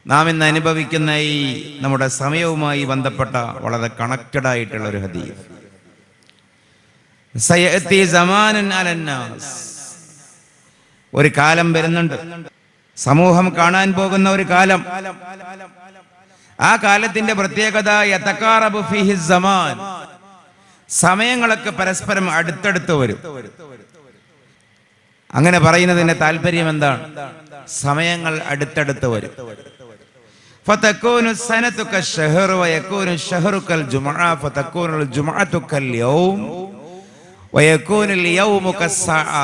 നാം ഇന്ന് അനുഭവിക്കുന്ന ഈ നമ്മുടെ സമയവുമായി ബന്ധപ്പെട്ട വളരെ കണക്റ്റഡ് ആയിട്ടുള്ള ഒരു ഹദീസ്. സയഅതി സമാനുൻ അലന്നാസ്, ഒരു കാലം വരുന്നുണ്ട്, സമൂഹം കാണാൻ പോകുന്ന ഒരു കാലം. ആ കാലത്തിന്റെ പ്രത്യേകത യതഖാറബു ഫീഹി സമാൻ, സമയങ്ങളൊക്കെ പരസ്പരം അടുത്തടുത്ത് വരും. അങ്ങനെ പറയുന്നതിന്റെ താല്പര്യം എന്താണ്? സമയങ്ങൾ അടുത്തടുത്ത് വരും. ഫതകൂനു സനതു കശ്ശഹർ വയകൂനു ശഹറു കൽ ജുമുഅ ഫതകൂനുൽ ജുമുഅതു കൽ യൗം വയകൂനുൽ യൗമു കസ്സഅ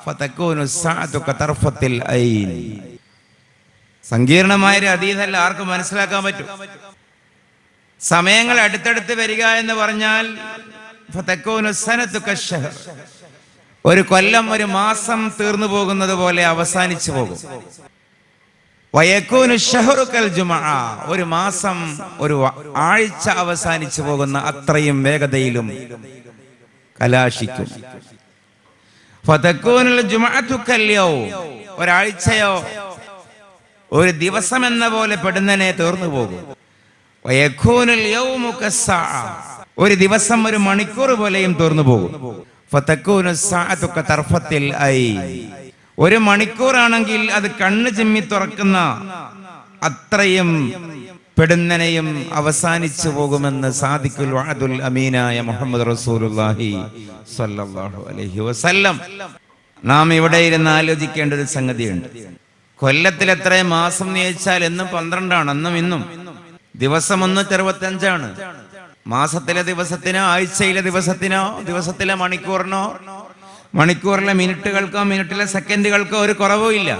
ഫതകൂനു സഅതു കതർഫത്തിൽ ഐൻ. സങ്കീർണമായ ഒരു ഹദീസല്ല, ആർക്കും മനസ്സിലാക്കാൻ പറ്റും. സമയങ്ങൾ അടുത്തടുത്ത് വരിക എന്ന് പറഞ്ഞാൽ ഫതകൂനു സനതു കശ്ശഹർ, ഒരു കൊല്ലം ഒരു മാസം തീർന്നു പോകുന്നത് പോലെ അവസാനിച്ചു പോകും. വയകൂനു ശഹറു കൽ ജുമുഅ, ഒരു മാസം ഒരു ആഴ്ച അവസാനിച്ചു പോകുന്ന അത്രയും വേഗതയിലും കലാശിക്കും. ഫതകൂനുൽ ജുമുഅതു കൽ യൗം, ഒരാഴ്ചയോ ഒരു ദിവസം എന്ന പോലെ പെടുന്നനെ തീർന്നു പോകും. വയകൂനുൽ യൗമു കസ്സഅ, ഒരു ദിവസം ഒരു മണിക്കൂർ പോലെയും തീർന്നു പോകും. ഫതകൂനു സഅതു കതർഫത്തിൽ ഐൻ, ഒരു മണിക്കൂറാണെങ്കിൽ അത് കണ്ണ് ചിമ്മി തുറക്കുന്ന അത്രയും പെടുന്നനെയും അവസാനിച്ചു പോകുമെന്ന് സാദിഖുൽ വഅദുൽ അമീനായ മുഹമ്മദ് റസൂലുള്ളാഹി സ്വല്ലല്ലാഹു അലൈഹി വസല്ലം. നാം ഇവിടെ ഇരുന്ന് ആലോചിക്കേണ്ട ഒരു സംഗതിയുണ്ട്. കൊല്ലത്തിൽ എത്ര മാസം എന്ന് ചോദിച്ചാൽ എന്നും 12 അന്നും ഇന്നും. ദിവസം 165. മാസത്തിലെ ദിവസത്തിനോ ആഴ്ചയിലെ ദിവസത്തിനോ ദിവസത്തിലെ മണിക്കൂറിനോ മണിക്കൂറിലെ മിനിറ്റുകൾക്കോ മിനിറ്റിലെ സെക്കൻഡുകൾക്കോ ഒരു കുറവും ഇല്ല.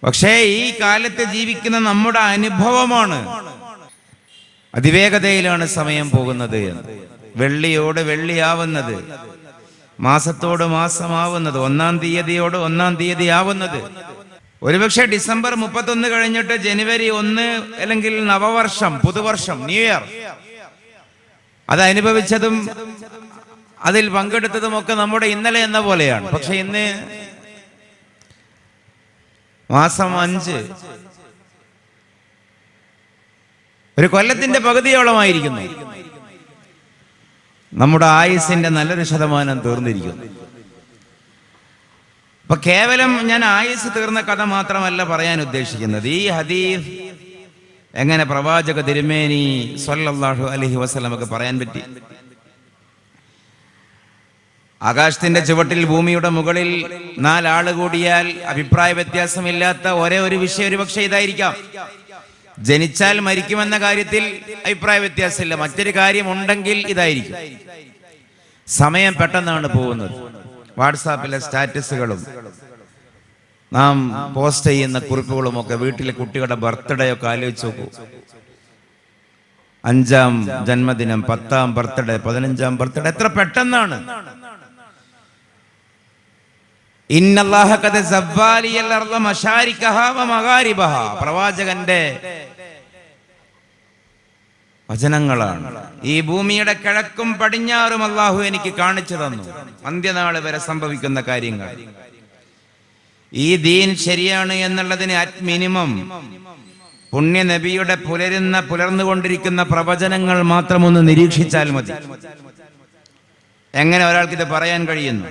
പക്ഷേ ഈ കാലത്ത് ജീവിക്കുന്ന നമ്മുടെ അനുഭവമാണ് അതിവേഗതയിലാണ് സമയം പോകുന്നത്. വെള്ളിയോട് വെള്ളിയാവുന്നത്, മാസത്തോട് മാസമാവുന്നത്, 1-ാം തീയതിയോട് 1-ാം തീയതി ആവുന്നത്. ഒരുപക്ഷെ ഡിസംബർ 31 കഴിഞ്ഞിട്ട് ജനുവരി 1 അല്ലെങ്കിൽ നവവർഷം, പുതുവർഷം, ന്യൂ ഇയർ, അത് അനുഭവിച്ചതും അതിൽ പങ്കെടുത്തതുമൊക്കെ നമ്മുടെ ഇന്നലെ എന്ന പോലെയാണ്. പക്ഷെ ഇന്ന് മാസം 5, ഒരു കൊല്ലത്തിന്റെ പകുതിയോളമായിരിക്കുന്നു. നമ്മുടെ ആയുസിന്റെ നല്ലൊരു ശതമാനം തീർന്നിരിക്കുന്നു. അപ്പൊ കേവലം ഞാൻ ആയുസ് തീർന്ന കഥ മാത്രമല്ല പറയാൻ ഉദ്ദേശിക്കുന്നത്. ഈ ഹദീസ് എങ്ങനെ പ്രവാചക തിരുമേനി സ്വല്ലല്ലാഹു അലൈഹി വസല്ലമക്ക് പറയാൻ പറ്റി? ആകാശത്തിന്റെ ചുവട്ടിൽ ഭൂമിയുടെ മുകളിൽ 4 ആള് കൂടിയാൽ അഭിപ്രായ വ്യത്യാസമില്ലാത്ത ഒരേ ഒരു വിഷയം ഒരുപക്ഷെ ഇതായിരിക്കാം. ജനിച്ചാൽ മരിക്കുമെന്ന കാര്യത്തിൽ അഭിപ്രായ വ്യത്യാസമില്ല. മറ്റൊരു കാര്യം ഉണ്ടെങ്കിൽ ഇതായിരിക്കും. സമയം പെട്ടെന്നാണ് പോകുന്നത്. വാട്സാപ്പിലെ സ്റ്റാറ്റസുകളും നാം പോസ്റ്റ് ചെയ്യുന്ന കുറിപ്പുകളും ഒക്കെ, വീട്ടിലെ കുട്ടികളുടെ ബർത്ത്ഡേ ഒക്കെ ആലോചിച്ച് നോക്കൂ. 5-ാം ജന്മദിനം, 10-ാം ബർത്ത്ഡേ, 15-ാം ബർത്ത്ഡേ, എത്ര പെട്ടെന്നാണ്. ഇന്നല്ലാഹ ഖദ സവ്വാലിയൽ അർള മശാരികഹാ വ മഗാരിബഹാ, പ്രവാചകന്റെ വചനങ്ങളാണ്. ഈ ഭൂമിയുടെ കിഴക്കും പടിഞ്ഞാറും അല്ലാഹു എനിക്ക് കാണിച്ചു തന്നു, അന്ത്യനാൾ വരെ സംഭവിക്കുന്ന കാര്യങ്ങൾ. ഈ ദീൻ ശരിയാണ് എന്നുള്ളതിന് അറ്റ് മിനിമം പുണ്യ നബിയുടെ പുലർന്നുകൊണ്ടിരിക്കുന്ന പ്രവചനങ്ങൾ മാത്രം ഒന്ന് നിരീക്ഷിച്ചാൽ മതി. എങ്ങനെ ഒരാൾക്കിത് പറയാൻ കഴിയുന്നു?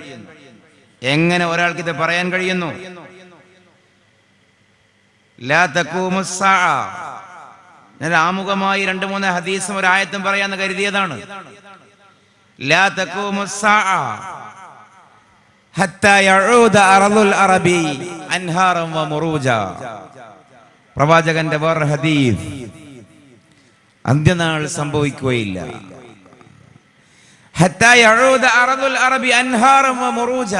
എങ്ങനെ ഒരാൾക്കിത് പറയാൻ കഴിയുന്നു? ലാ തഖൂമുസ് സാഅ, ഞാൻ ആമുഖമായി 2-3 ഹദീസും ഒരു ആയത്തും പറയാന്ന് കരുതിയതാണ്. ലാ തഖൂമുസ് സാഅ ഹത്താ യഊദ അർളുൽ അറബി അൻഹാറൻ വ മുറൂജ. പ്രവാചകന്റെ വേറെ ഹദീസ്, അന്ത്യനാൾ സംഭവിക്കുകയില്ല. ഹത്താ യഊദ അർളുൽ അറബി അൻഹാറൻ വ മുറൂജ,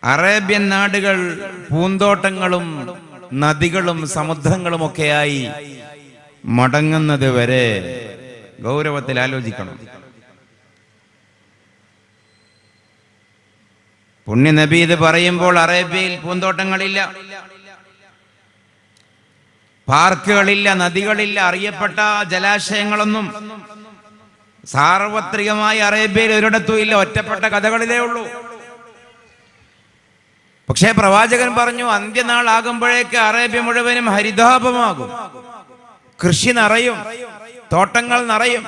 അറേബ്യൻ നാടുകൾ പൂന്തോട്ടങ്ങളും നദികളും സമുദ്രങ്ങളും ഒക്കെയായി മടങ്ങുന്നത് വരെ ഗൗരവത്തിൽ ആലോചിക്കണം. പുണ്യ നബി ഇത് പറയുമ്പോൾ അറേബ്യയിൽ പൂന്തോട്ടങ്ങളില്ല, പാർക്കുകളില്ല, നദികളില്ല, അറിയപ്പെട്ട ജലാശയങ്ങളൊന്നും സാർവത്രികമായി അറേബ്യയിൽ ഒരിടത്തും ഇല്ല. ഒറ്റപ്പെട്ട കഥകളിലേ ഉള്ളൂ. പക്ഷേ പ്രവാചകൻ പറഞ്ഞു, അന്ത്യനാൾ ആകുമ്പോഴേക്ക് അറേബ്യ മുഴുവനും ഹരിതാപമാകും, കൃഷി നിറയും, തോട്ടങ്ങൾ നിറയും,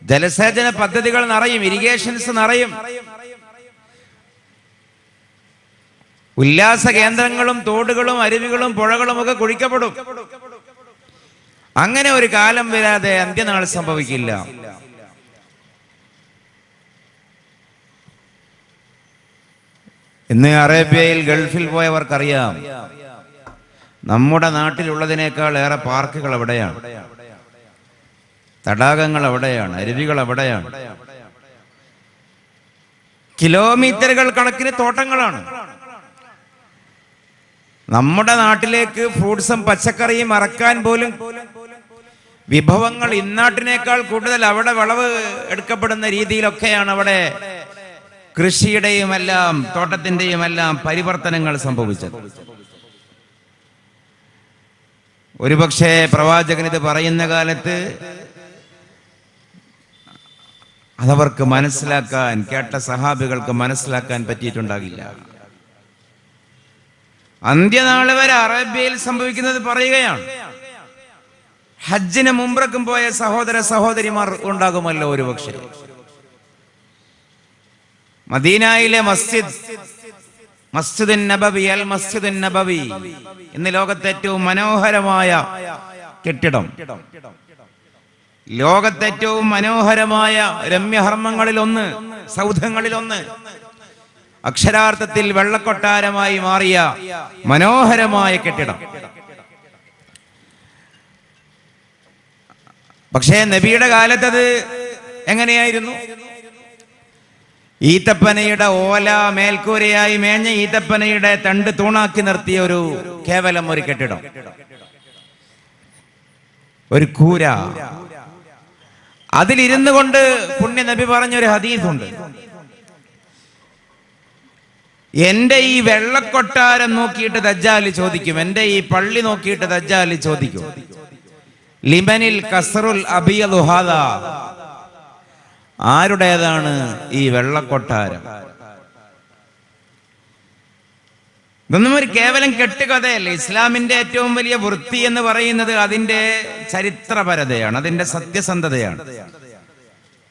ജലസേചന പദ്ധതികൾ നിറയും, ഇറിഗേഷൻസ് നിറയും, ഉല്ലാസ കേന്ദ്രങ്ങളും തോടുകളും അരുവികളും പുഴകളും ഒക്കെ കുഴിക്കപ്പെടും. അങ്ങനെ ഒരു കാലം വരാതെ അന്ത്യനാൾ സംഭവിക്കില്ല. ഇന്ന് അറേബ്യയിൽ ഗൾഫിൽ പോയവർക്കറിയാം, നമ്മുടെ നാട്ടിലുള്ളതിനേക്കാൾ ഏറെ പാർക്കുകൾ അവിടെയാണ്, തടാകങ്ങൾ അവിടെയാണ്, അരുവികൾ അവിടെയാണ്, കിലോമീറ്ററുകൾ കണക്കിന് തോട്ടങ്ങളാണ്. നമ്മുടെ നാട്ടിലേക്ക് ഫ്രൂട്ട്സും പച്ചക്കറിയും ഇറക്കാൻ പോലും വിഭവങ്ങൾ ഇന്നാട്ടിനേക്കാൾ കൂടുതൽ അവിടെ വിളവ് എടുക്കപ്പെടുന്ന രീതിയിലൊക്കെയാണ് അവിടെ കൃഷിയുടെയും എല്ലാം തോട്ടത്തിന്റെയും എല്ലാം പരിവർത്തനങ്ങൾ സംഭവിച്ചത്. ഒരുപക്ഷെ പ്രവാചകൻ ഇത് പറയുന്ന കാലത്ത് അതവർക്ക് മനസ്സിലാക്കാൻ, കേട്ട സഹാബികൾക്ക് മനസ്സിലാക്കാൻ പറ്റിയിട്ടുണ്ടാകില്ല. അന്ത്യനാള് വരെ അറേബ്യയിൽ സംഭവിക്കുന്നത് പറയുകയാണ്. ഹജ്ജിന് മുംറക്കും പോയ സഹോദര സഹോദരിമാർ ഉണ്ടാകുമല്ലോ ഒരുപക്ഷെ. മദീനയിലെ മസ്ജിദുൻ നബവി, അൽ മസ്ജിദുൻ നബവി, ഇന്ന് ലോകത്തെ ഏറ്റവും മനോഹരമായ കെട്ടിടം, ലോകത്തെ ഏറ്റവും മനോഹരമായ രമ്യഹർമ്മങ്ങളിലൊന്ന്, സൗധങ്ങളിലൊന്ന്, അക്ഷരാർത്ഥത്തിൽ വെള്ളക്കൊട്ടാരമായി മാറിയ മനോഹരമായ കെട്ടിടം. പക്ഷേ നബിയുടെ കാലത്തത് എങ്ങനെയായിരുന്നു? ഈത്തപ്പനയുടെ ഓല മേൽക്കൂരയായി മേഞ്ഞ ഈത്തപ്പനയുടെ തണ്ട് തൂണാക്കി നിർത്തിയ ഒരു കേവലം ഒരു കെട്ടിടം, ഒരു കൂര. അതിലിരുന്നു കൊണ്ട് പുണ്യ നബി പറഞ്ഞൊരു ഹദീസുണ്ട്, എന്റെ ഈ വെള്ളക്കൊട്ടാരം നോക്കിയിട്ട് ദജ്ജാല് ചോദിക്കും, എന്റെ ഈ പള്ളി നോക്കിയിട്ട് ദജ്ജാല് ചോദിക്കും, ലിമനിൽ കസ്റുൽ അബിയദു ഹാദാ, ആരുടേതാണ് ഈ വെള്ളക്കൊട്ടാരം? ഇതൊന്നും ഒരു കേവലം കെട്ടുകഥയല്ല. ഇസ്ലാമിന്റെ ഏറ്റവും വലിയ വൃത്തി എന്ന് പറയുന്നത് അതിന്റെ ചരിത്രപരതയാണ്, അതിന്റെ സത്യസന്ധതയാണ്.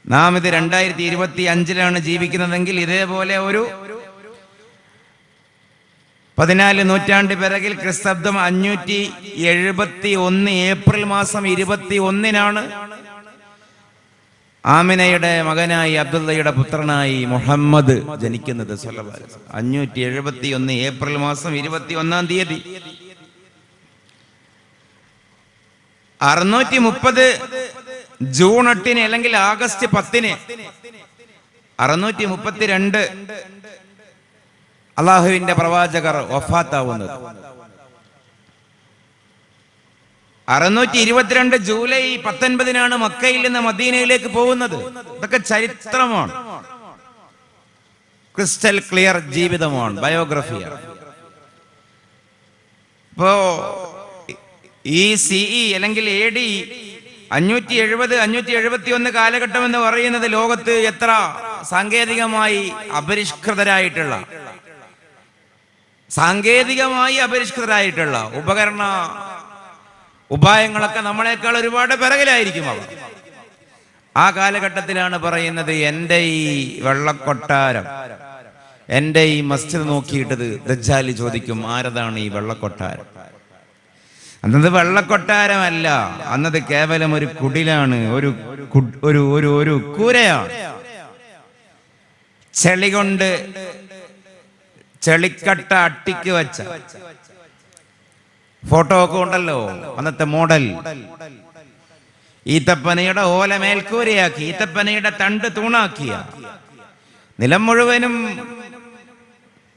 നാം ഇത് 2025 ജീവിക്കുന്നതെങ്കിൽ ഇതേപോലെ ഒരു 14 നൂറ്റാണ്ട് പിറകിൽ ക്രിസ്തബ്ദം 571 ഏപ്രിൽ മാസം 21 ആമിനയുടെ മകനായി അബ്ദുള്ളയുടെ പുത്രനായി മുഹമ്മദ് ജനിക്കുന്നത്. 571 ഏപ്രിൽ മാസം 21 630 ജൂൺ 8 അല്ലെങ്കിൽ ആഗസ്റ്റ് 10 632 അള്ളാഹുവിന്റെ പ്രവാചകർ വഫാത്താവുന്നത്. 622 ജൂലൈ 19 മക്കയിൽ നിന്ന് മദീനയിലേക്ക് പോകുന്നത്. ഇതൊക്കെ ചരിത്രമാണ്, ക്രിസ്റ്റൽ ക്ലിയർ ജീവിതമാണ്, ബയോഗ്രഫിയാണ്. ഇപ്പോ ഈ CE അല്ലെങ്കിൽ AD 570 571 കാലഘട്ടം എന്ന് പറയുന്നത് ലോകത്ത് എത്ര സാങ്കേതികമായി അപരിഷ്കൃതരായിട്ടുള്ള ഉപായങ്ങളൊക്കെ നമ്മളെക്കാൾ ഒരുപാട് പിറകിലായിരിക്കും അവർ. ആ കാലഘട്ടത്തിലാണ് പറയുന്നത്, എൻ്റെ ഈ വെള്ളക്കൊട്ടാരം, എൻ്റെ ഈ മസ്ജിദ് നോക്കിയിട്ടത് ദജ്ജാലി ചോദിക്കും, ആരതാണ് ഈ വെള്ളക്കൊട്ടാരം? അന്നത് വെള്ളക്കൊട്ടാരമല്ല, അന്നത് കേവലം ഒരു കുടിലാണ്, ഒരു കൂരയാണ്. ചെളി കൊണ്ട് ചെളിക്കട്ട അട്ടിക്ക് വെച്ച ഫോട്ടോ ഒക്കെ ഉണ്ടല്ലോ, അന്നത്തെ മോഡൽ. ഈത്തപ്പനയുടെ ഓല മേൽക്കൂരയാക്കി, ഈത്തപ്പനയുടെ തണ്ട് തൂണാക്കിയ, നിലം മുഴുവനും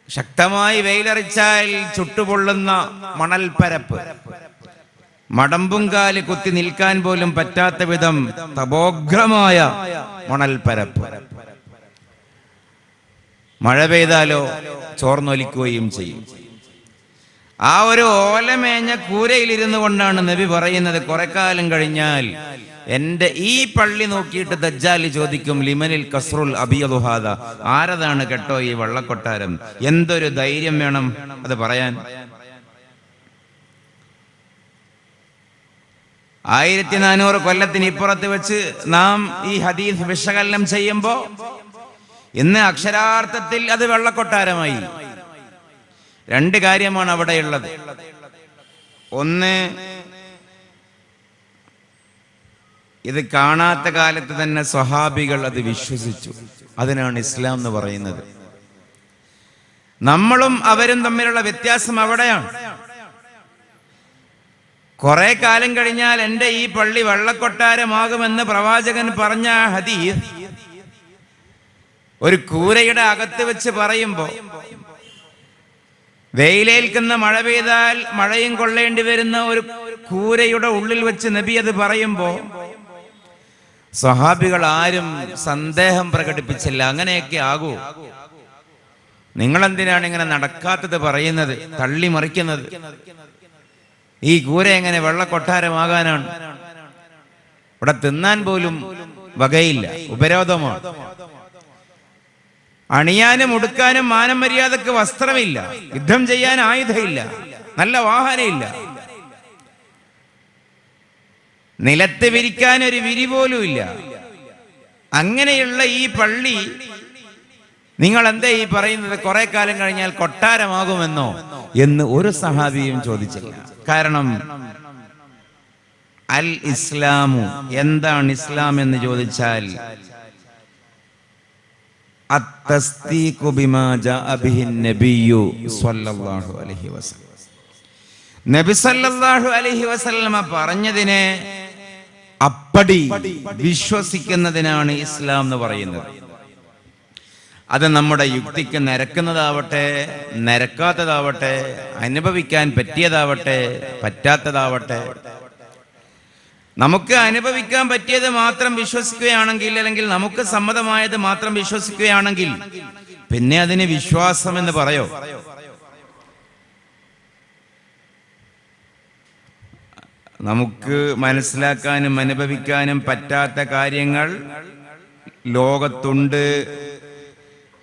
ശക്തമായി വെയിലറിച്ചാൽ ചുട്ടുപൊള്ളുന്ന മണൽപ്പരപ്പ്, മടമ്പുംകാല് കുത്തി നിൽക്കാൻ പോലും പറ്റാത്ത വിധം തപോഗ്രമായ മണൽപ്പരപ്പ്. മഴ പെയ്താലോ ചോർന്നൊലിക്കുകയും ചെയ്യും. ആ ഒരു ഓലമേഞ്ഞ കൂരയിലിരുന്നു കൊണ്ടാണ് നബി പറയുന്നത്, കുറെ കാലം കഴിഞ്ഞാൽ എന്റെ ഈ പള്ളി നോക്കിയിട്ട് ദജ്ജാൽ ചോദിക്കും, ലിമനിൽ കസ്റുൽ അബിയദു ഹാദ, ആരതാണ് കേട്ടോ ഈ വെള്ളക്കൊട്ടാരം? എന്തൊരു ധൈര്യം വേണം അത് പറയാൻ. 1400 കൊല്ലത്തിന് ഇപ്പുറത്ത് വെച്ച് നാം ഈ ഹദീസ് വിശകലനം ചെയ്യുമ്പോ ഇന്ന് അക്ഷരാർത്ഥത്തിൽ അത് വെള്ളക്കൊട്ടാരമായി. രണ്ട് കാര്യമാണ് അവിടെയുള്ളത്. ഒന്ന്, ഇത് കാണാത്ത കാലത്ത് തന്നെ സ്വഹാബികൾ അത് വിശ്വസിച്ചു. അതിനാണ് ഇസ്ലാം എന്ന് പറയുന്നത്. നമ്മളും അവരും തമ്മിലുള്ള വ്യത്യാസം അവിടെയാണ്. കുറെ കാലം കഴിഞ്ഞാൽ എന്റെ ഈ പള്ളി വെള്ളക്കൊട്ടാരമാകുമെന്ന് പ്രവാചകൻ പറഞ്ഞ ഹദീസ് ഒരു കൂരയുടെ അകത്ത് വെച്ച് പറയുമ്പോ, വെയിലേൽക്കുന്ന മഴ പെയ്താൽ മഴയും കൊള്ളേണ്ടി വരുന്ന ഒരു കൂരയുടെ ഉള്ളിൽ വെച്ച് നബി അത് പറയുമ്പോ സ്വഹാബികൾ ആരും സന്ദേഹം പ്രകടിപ്പിച്ചില്ല. അങ്ങനെയൊക്കെ ആകൂ, നിങ്ങളെന്തിനാണ് ഇങ്ങനെ നടക്കാത്തത് പറയുന്നത്, തള്ളിമറിക്കുന്നത്? ഈ കൂര എങ്ങനെ വെള്ളക്കൊട്ടാരമാകാനാണ്? ഇവിടെ തിന്നാൻ പോലും വകയില്ല, ഉപരോധമാണ്. അണിയാനും ഉടുക്കാനും മാനം മര്യാദക്ക് വസ്ത്രമില്ല, യുദ്ധം ചെയ്യാൻ ആയുധമില്ല, നല്ല വാഹനമില്ല, നിലത്ത് വിരിക്കാൻ ഒരു വിരി പോലും ഇല്ല. അങ്ങനെയുള്ള ഈ പള്ളി നിങ്ങൾ എന്താ ഈ പറയുന്നത്, കുറെ കാലം കഴിഞ്ഞാൽ കൊട്ടാരമാകുമെന്നോ എന്ന് ഒരു സഹാബിയും ചോദിച്ചില്ല. കാരണം അൽ ഇസ്ലാമു, എന്താണ് ഇസ്ലാം എന്ന് ചോദിച്ചാൽ അത്തസ്ദീഖു ബിമാ ജാഅ ബിഹി നബിയ്യു സ്വല്ലല്ലാഹു അലൈഹി വസല്ലം. നബി സല്ലല്ലാഹു അലൈഹി വസല്ലമ പറഞ്ഞതിനെ അപ്പടി വിശ്വസിക്കുന്നതിനാണ് ഇസ്ലാം എന്ന് പറയുന്നത്. അത് നമ്മുടെ യുക്തിക്ക് നിരക്കുന്നതാവട്ടെ നിരക്കാത്തതാവട്ടെ, അനുഭവിക്കാൻ പറ്റിയതാവട്ടെ പറ്റാത്തതാവട്ടെ, നമുക്ക് അനുഭവിക്കാൻ പറ്റിയത് മാത്രം വിശ്വസിക്കുകയാണെങ്കിൽ, അല്ലെങ്കിൽ നമുക്ക് സമ്മതമായത് മാത്രം വിശ്വസിക്കുകയാണെങ്കിൽ പിന്നെ അതിന് വിശ്വാസം എന്ന് പറയോ? നമുക്ക് മനസ്സിലാക്കാനും അനുഭവിക്കാനും പറ്റാത്ത കാര്യങ്ങൾ ലോകത്തുണ്ട്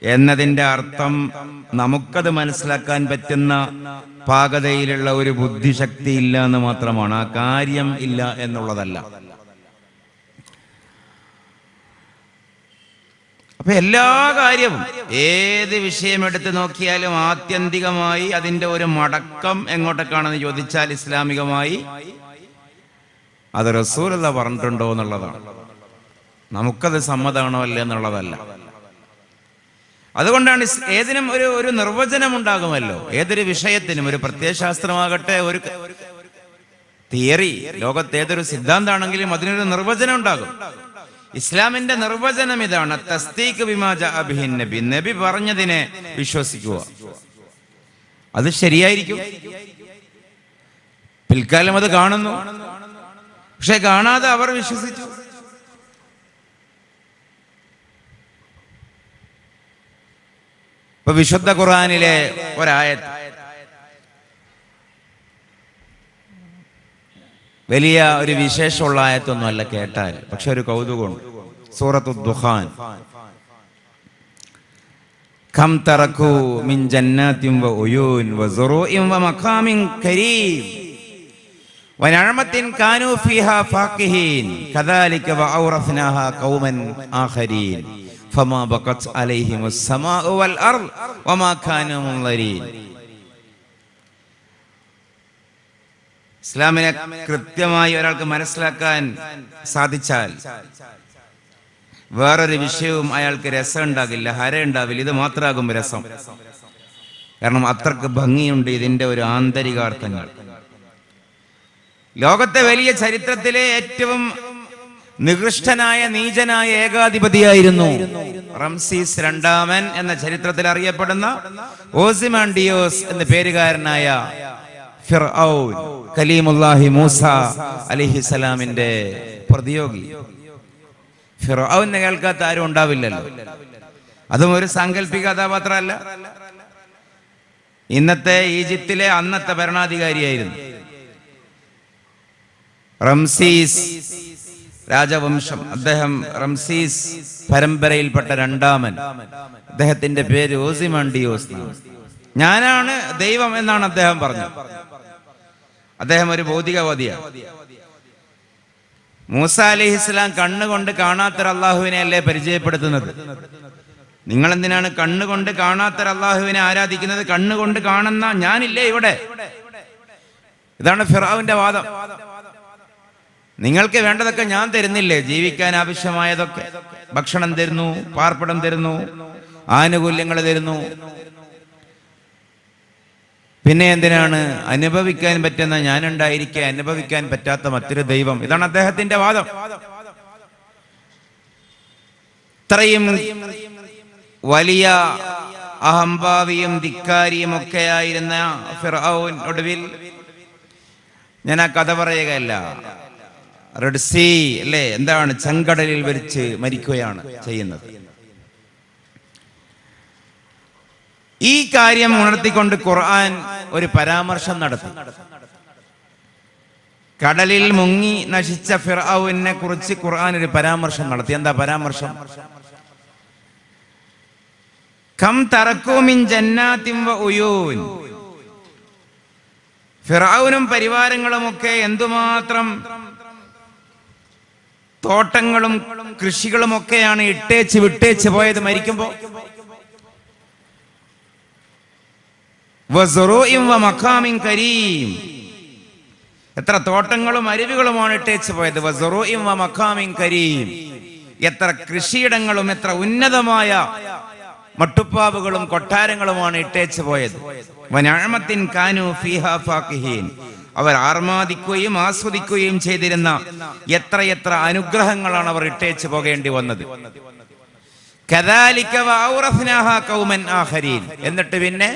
എന്നതിൻ്റെ അർത്ഥം നമുക്കത് മനസ്സിലാക്കാൻ പറ്റുന്ന പാകതയിലുള്ള ഒരു ബുദ്ധിശക്തി ഇല്ല എന്ന് മാത്രമാണ്. ആ കാര്യം ഇല്ല എന്നുള്ളതല്ല. അപ്പൊ എല്ലാ കാര്യവും, ഏത് വിഷയം എടുത്ത് നോക്കിയാലും ആത്യന്തികമായി അതിന്റെ ഒരു മടക്കം എങ്ങോട്ടേക്കാണെന്ന് ചോദിച്ചാൽ ഇസ്ലാമികമായി അത് റസൂലുള്ളാഹി പറഞ്ഞിട്ടുണ്ടോ എന്നുള്ളതാണ്. നമുക്കത് സമ്മതമാണോ അല്ല എന്നുള്ളതല്ല. അതുകൊണ്ടാണ് ഏതിനും ഒരു നിർവചനം ഉണ്ടാകുമല്ലോ. ഏതൊരു വിഷയത്തിനും, ഒരു പ്രത്യയശാസ്ത്രമാകട്ടെ, ഒരു തിയറി, ലോകത്ത് ഏതൊരു സിദ്ധാന്താണെങ്കിലും അതിനൊരു നിർവചനം ഉണ്ടാകും. ഇസ്ലാമിന്റെ നിർവചനം ഇതാണ്, തസ്ദീഖ് ബിമാ ജാഅ ബിഹി നബി, നബി പറഞ്ഞതിനെ വിശ്വസിക്കുക. അത് ശരിയായിരിക്കും. പിൽക്കാലം അത് കാണുന്നു, പക്ഷെ കാണാതെ അവർ വിശ്വസിച്ചു. ഇപ്പൊ വിശുദ്ധ ഖുർആനിലെ ഒരായത്ത്, വലിയ ഒരു വിശേഷമുള്ള ആയത്തൊന്നും അല്ല കേട്ടാൽ, പക്ഷെ ഒരു കൗതുകമുണ്ട്. സൂറത്തു ദുഖാൻ, കം തറകൂ മിൻ ജന്നാത്തിൻ വ ഉയൂൻ വ സുറൂഇൻ വ മഖാമിൻ കരീം വ നഅമത്തിൻ കാനൂ ഫീഹാ ഫാഖിഹീൻ കദാലിക വ ഔറസ്നാഹാ ഖൗമൻ ആഖരീൻ ഫമാ ബഖത് അലൈഹിമുസ് സമാഉ വൽ അർദ് വമാ കാനൂ മുൻദരീൻ. ഇസ്ലാമിനെ കൃത്യമായി ഒരാൾക്ക് മനസ്സിലാക്കാൻ സാധിച്ചാൽ വേറൊരു വിഷയവും അയാൾക്ക് രസം ഉണ്ടാകില്ല, ഹര ഉണ്ടാവില്ല. ഇത് മാത്രമാകും രസം. കാരണം അത്രക്ക് ഭംഗിയുണ്ട് ഇതിന്റെ ഒരു ആന്തരികാർത്ഥങ്ങൾ. ലോകത്തെ വലിയ ചരിത്രത്തിലെ ഏറ്റവും നികൃഷ്ടനായ നീചനായ ഏകാധിപതിയായിരുന്നു റംസീസ് രണ്ടാമൻ എന്ന ചരിത്രത്തിൽ അറിയപ്പെടുന്ന ഓസിമാൻഡിയോസ് എന്ന പേരുകാരനായ ഫിർഔൻ, കലീമുല്ലാഹി മൂസ അലൈഹിസ്സലാമിന്റെ പ്രതിയോഗി. ഫിർഔനെ കേൾക്കാത്ത ആരും ഉണ്ടാവില്ലല്ലോ. അതും ഒരു സാങ്കല്പിക കഥാപാത്രമല്ല. ഇന്നത്തെ ഈജിപ്തിലെ അന്നത്തെ ഭരണാധികാരിയായിരുന്നു. റംസീസ് രാജവംശം. അദ്ദേഹം റംസീസ് പരമ്പരയിൽപ്പെട്ട രണ്ടാമൻ. അദ്ദേഹത്തിന്റെ പേര് ഓസിമണ്ടിയോസ്. ഞാനാണ് ദൈവം എന്നാണ് അദ്ദേഹം പറഞ്ഞത്. അദ്ദേഹം ഒരു ഭൗതികവാദിയാണ്. മൂസ അലൈഹിസ്സലാം കണ്ണുകൊണ്ട് കാണാത്തൊരു അള്ളാഹുവിനെ അല്ലേ പരിചയപ്പെടുത്തുന്നത്? നിങ്ങൾ എന്തിനാണ് കണ്ണുകൊണ്ട് കാണാത്തൊരു അള്ളാഹുവിനെ ആരാധിക്കുന്നത്? കണ്ണുകൊണ്ട് കാണുന്ന ഞാനില്ലേ ഇവിടെ? ഇതാണ് ഫിർഔന്റെ വാദം. നിങ്ങൾക്ക് വേണ്ടതൊക്കെ ഞാൻ തരുന്നില്ലേ? ജീവിക്കാൻ ആവശ്യമായതൊക്കെ, ഭക്ഷണം തരുന്നു, പാർപ്പിടം തരുന്നു, ആനുകൂല്യങ്ങൾ തരുന്നു. പിന്നെ എന്തിനാണ് അനുഭവിക്കാൻ പറ്റുന്ന ഞാനുണ്ടായിരിക്കെ അനുഭവിക്കാൻ പറ്റാത്ത മറ്റൊരു ദൈവം? ഇതാണ് അദ്ദേഹത്തിന്റെ വാദം. ഇത്രയും വലിയ അഹംഭാവിയും ധിക്കാരിയും ഒക്കെയായിരുന്ന ഫിർഔൻ ഒടുവിൽ, ഞാൻ ആ കഥ പറയുകയല്ല, റെഡ് സീ അല്ലേ, എന്താണ്, ചെങ്കടലിൽ വെച്ച് മരിക്കുകയാണ് ചെയ്യുന്നത്. ഈ കാര്യം ഉണർത്തിക്കൊണ്ട് ഖുർആൻ ഒരു പരാമർശം നടത്തി. കടലിൽ മുങ്ങി നശിച്ച ഫിർഔനെ കുറിച്ച് ഖുർആൻ ഒരു പരാമർശം നടത്തി. എന്താ പരാമർശം? കം തറക്കൂ മിൻ ജന്നാത്തിൻ വ ഉയൂൻ. ഫിർഔനും പരിവാരങ്ങളുമൊക്കെ എന്തുമാത്രം തോട്ടങ്ങളും കൃഷികളും ഒക്കെയാണ് വിട്ടേച്ച് പോയത് മരിക്കുമ്പോ. എത്ര തോട്ടങ്ങളും അരുവികളുമാണ് ഇട്ടേച്ച് പോയത്. എത്ര കൃഷിയിടങ്ങളും എത്ര ഉന്നതമായ മട്ടുപ്പാവുകളും കൊട്ടാരങ്ങളുമാണ് ഇട്ടേച്ച് പോയത്. അവർ ആർമാദിക്കുകയും ആസ്വദിക്കുകയും ചെയ്തിരുന്ന എത്രയെത്ര അനുഗ്രഹങ്ങളാണ് അവർ ഇട്ടേച്ച് പോകേണ്ടി വന്നത്. എന്നിട്ട് പിന്നെ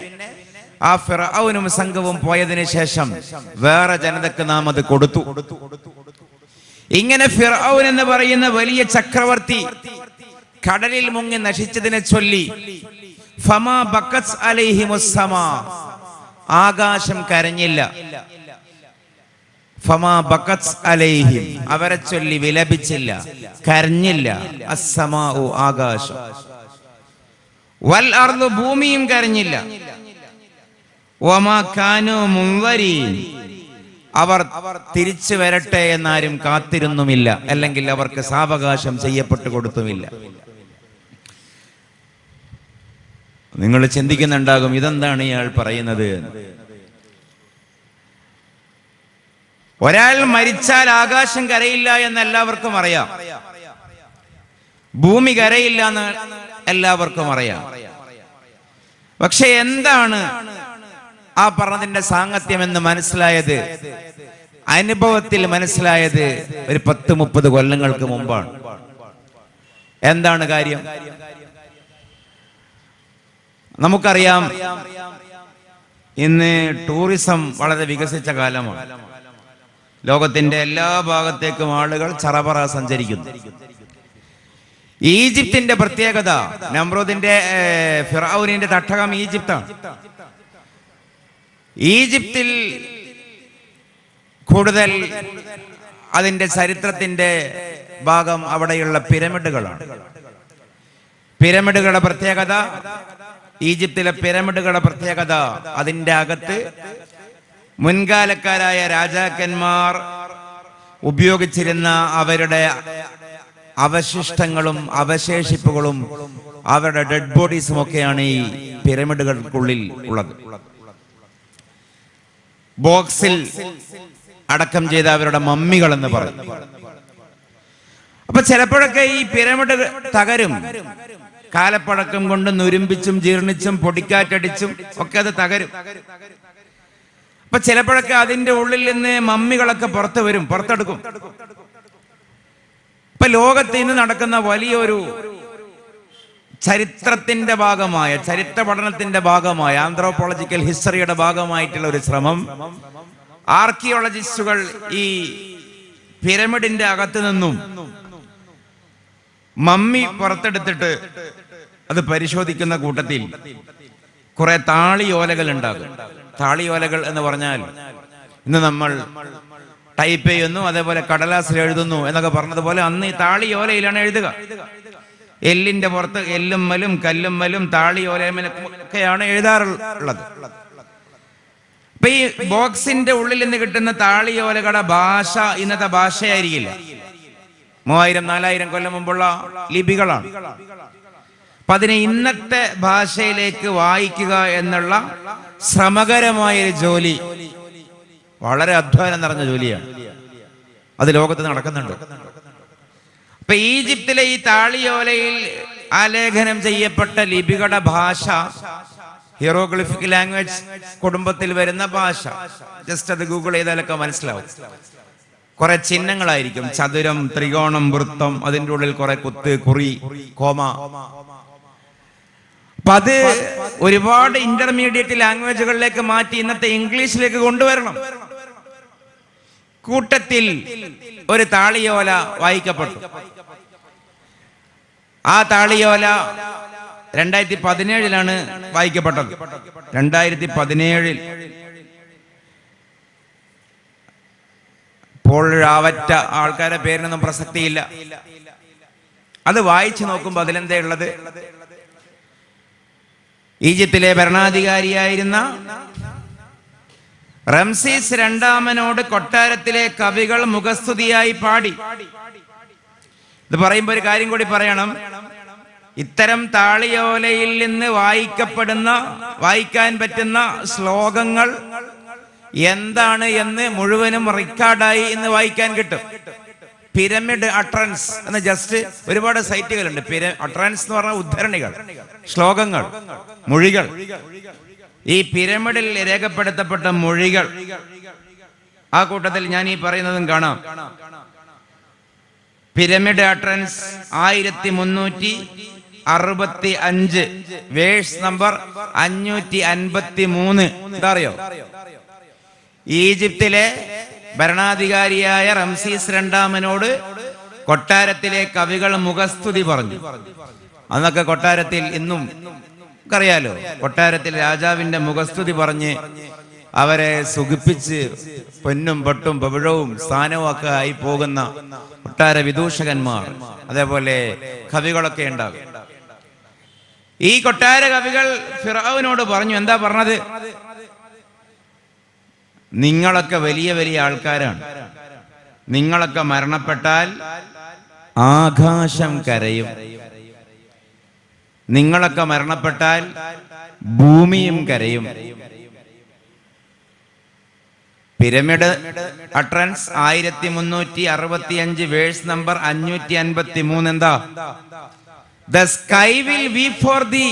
ആ ഫിർഔനും സംഘവും പോയതിനു ശേഷം വേറെ ജനതക്ക് നാം അത് കൊടുത്തു. ഇങ്ങനെ ഫിർഔൻ എന്ന് പറയുന്ന വലിയ ചക്രവർത്തി കടലിൽ മുങ്ങി നശിച്ചതിനെ ചൊല്ലി ഫമാ ബക്കത്ത് അലൈഹിമുസ് സമാ, ആകാശം കരഞ്ഞില്ല. ഫമാ ബക്കത്ത് അലൈഹിം, അവരെ ചൊല്ലി വിലപിച്ചില്ല, കരഞ്ഞില്ല. അസ്സമാഉ, ആകാശം. വൽ അർദു, ഭൂമിയും കരഞ്ഞില്ല. വമാ കാനൂ മുൻവരീൻ, അവർ തിരിച്ചു വരട്ടെ എന്നാരും കാത്തിരുന്നുമില്ല, അല്ലെങ്കിൽ അവർക്ക് സാവകാശം ചെയ്യപ്പെട്ടു കൊടുത്തുമില്ല. നിങ്ങൾ ചിന്തിക്കുന്നുണ്ടാകും, ഇതെന്താണ് ഇയാൾ പറയുന്നത്? ഒരാൾ മരിച്ചാൽ ആകാശം കരയില്ല എന്ന് എല്ലാവർക്കും അറിയാം, ഭൂമി കരയില്ല എന്ന് എല്ലാവർക്കും അറിയാം. പക്ഷെ എന്താണ് ആ പറഞ്ഞതിന്റെ സാങ്കത്യം എന്ന് മനസ്സിലായത്, അനുഭവത്തിൽ മനസ്സിലായത് ഒരു 10-30 കൊല്ലങ്ങൾക്ക് മുമ്പാണ്. എന്താണ് കാര്യം? നമുക്കറിയാം, ഇന്ന് ടൂറിസം വളരെ വികസിച്ച കാലമാണ്. ലോകത്തിന്റെ എല്ലാ ഭാഗത്തേക്കും ആളുകൾ ചറപറ സഞ്ചരിക്കുന്നു. ഈജിപ്തിന്റെ പ്രത്യേകത, നമ്രൂദിന്റെ ഫിർഔനിന്റെ തട്ടകം ഈജിപ്താണ്. ഈജിപ്തിൽ കൂടുതൽ അതിന്റെ ചരിത്രത്തിന്റെ ഭാഗം അവിടെയുള്ള പിരമിഡുകളാണ്. പിരമിഡുകളുടെ പ്രത്യേകത, ഈജിപ്തിലെ പിരമിഡുകളുടെ പ്രത്യേകത, അതിന്റെ അകത്ത് മുൻകാലക്കാരായ രാജാക്കന്മാർ ഉപയോഗിച്ചിരുന്ന അവരുടെ അവശിഷ്ടങ്ങളും അവശേഷിപ്പുകളും അവരുടെ ഡെഡ് ബോഡീസും ഒക്കെയാണ് ഈ പിരമിഡുകൾക്കുള്ളിൽ ഉള്ളത്. ബോക്സിൽ അടക്കം ചെയ്ത അവരുടെ മമ്മികൾ എന്ന് പറയും. അപ്പൊ ചിലപ്പോഴൊക്കെ ഈ പിരമിഡ് തകരും. കാലപ്പഴക്കം കൊണ്ട് നുരുമ്പിച്ചും ജീർണിച്ചും പൊടിക്കാറ്റടിച്ചും ഒക്കെ അത് തകരും. അപ്പൊ ചിലപ്പോഴൊക്കെ അതിന്റെ ഉള്ളിൽ നിന്ന് മമ്മികളൊക്കെ പുറത്തെടുക്കും. ഇപ്പൊ ലോകത്ത് ഇന്ന് നടക്കുന്ന വലിയൊരു ചരിത്രത്തിന്റെ ഭാഗമായ, ചരിത്ര പഠനത്തിന്റെ ഭാഗമായ, ആന്ത്രോപോളജിക്കൽ ഹിസ്റ്ററിയുടെ ഭാഗമായിട്ടുള്ള ഒരു ശ്രമം, ആർക്കിയോളജിസ്റ്റുകൾ ഈ പിരമിഡിന്റെ അകത്ത് നിന്നും മമ്മി പുറത്തെടുത്തിട്ട് അത് പരിശോധിക്കുന്ന കൂട്ടത്തിൽ കുറെ താളിയോലകൾ ഉണ്ടാകും. താളിയോലകൾ എന്ന് പറഞ്ഞാൽ ഇന്ന് നമ്മൾ ടൈപ്പ് ചെയ്യുന്നു, അതേപോലെ കടലാസിൽ എഴുതുന്നു എന്നൊക്കെ പറഞ്ഞതുപോലെ അന്ന് ഈ താളിയോലയിലാണ് എഴുതുക. എല്ലിന്റെ പുറത്ത് എല്ലുമ്മലും കല്ലുമ്മലും താളിയോലയൊക്കെയാണ് എഴുതാറുള്ളത്. അപ്പൊ ഈ ബോക്സിന്റെ ഉള്ളിൽ നിന്ന് കിട്ടുന്ന താളിയോലകളുടെ ഭാഷ ഇന്നത്തെ ഭാഷയായിരിക്കില്ല. 3000-4000 കൊല്ലം മുമ്പുള്ള ലിപികളാണ്. അപ്പൊ അതിനെ ഇന്നത്തെ ഭാഷയിലേക്ക് വായിക്കുക എന്നുള്ള ശ്രമകരമായൊരു ജോലി, വളരെ അധ്വാനം നിറഞ്ഞ ജോലിയാണ്. അത് ലോകത്ത് നടക്കുന്നുണ്ട്. അപ്പൊ ഈജിപ്തിലെ ഈ താളിയോലയിൽ ആലേഖനം ചെയ്യപ്പെട്ട ലിപികളുടെ ഭാഷ ഹീറോഗ്ലിഫിക് ലാംഗ്വേജ് കുടുംബത്തിൽ വരുന്ന ഭാഷ. ജസ്റ്റ് അത് ഗൂഗിൾ ചെയ്താലൊക്കെ മനസ്സിലാവും. കുറെ ചിഹ്നങ്ങളായിരിക്കും, ചതുരം, ത്രികോണം, വൃത്തം, അതിൻ്റെ ഉള്ളിൽ കുറെ കുത്ത്, കുറി, കോമ. അപ്പൊ അത് ഒരുപാട് ഇന്റർമീഡിയറ്റ് ലാംഗ്വേജുകളിലേക്ക് മാറ്റി ഇന്നത്തെ ഇംഗ്ലീഷിലേക്ക് കൊണ്ടുവരണം. കൂട്ടത്തിൽ ഒരു താളിയോല വായിക്കപ്പെട്ടു. ആ താളിയോല 2017 വായിക്കപ്പെട്ടത്. 2017 ഇപ്പോൾ രാവറ്റ ആൾക്കാരെ പേരിനൊന്നും പ്രസക്തിയില്ല. അത് വായിച്ചു നോക്കുമ്പോൾ അതിലെന്താ ഉള്ളത്? ഈജിപ്തിലെ ഭരണാധികാരിയായിരുന്ന റംസീസ് രണ്ടാമനോട് കൊട്ടാരത്തിലെ കവികൾ മുഖസ്തുതിയായി പാടി. ഇത് പറയുമ്പോൾ ഒരു കാര്യം കൂടി പറയണം. ഇത്തരം താളിയോലയിൽ നിന്ന് വായിക്കാൻ പറ്റുന്ന ശ്ലോകങ്ങൾ എന്താണ് എന്ന് മുഴുവനും റെക്കോർഡായി ഇന്ന് വായിക്കാൻ കിട്ടും. പിരമിഡ് അട്രൻസ് എന്ന ജസ്റ്റ് ഒരുപാട് സൈറ്റുകളുണ്ട്. അട്രൻസ് എന്ന് പറഞ്ഞ ഉദ്ധരണികൾ, ശ്ലോകങ്ങൾ, മൊഴികൾ. ഈ പിരമിഡിൽ രേഖപ്പെടുത്തപ്പെട്ട മൊഴികൾ, ആ കൂട്ടത്തിൽ ഞാൻ ഈ പറയുന്നതും കാണാം. Pyramid utterance 1365 verse number 553. എന്താ അറിയോ? ഈജിപ്തിലെ ഭരണാധികാരിയായ റംസീസ് രണ്ടാമനോട് കൊട്ടാരത്തിലെ കവികൾ മുഖസ്തുതി പറഞ്ഞു. അന്നൊക്കെ കൊട്ടാരത്തിൽ, ഇന്നും അറിയാലോ, കൊട്ടാരത്തിൽ രാജാവിന്റെ മുഖസ്തുതി പറഞ്ഞ് അവരെ സുഖിപ്പിച്ച് പൊന്നും പൊട്ടും പവിഴവും സ്ഥാനവും ഒക്കെ ആയി പോകുന്ന കൊട്ടാര വിദൂഷകന്മാർ, അതേപോലെ കവികളൊക്കെ ഉണ്ടാകും. ഈ കൊട്ടാര കവികൾ ഫിറഔനോട് പറഞ്ഞു. എന്താ പറഞ്ഞത്? നിങ്ങളൊക്കെ വലിയ വലിയ ആൾക്കാരാണ്. നിങ്ങളൊക്കെ മരണപ്പെട്ടാൽ ആകാശം കരയും. നിങ്ങളൊക്കെ മരണപ്പെട്ടാൽ ഭൂമിയും കരയും. Pyramid utterance 1365 verse number 553. എന്താ? The sky will weep for thee,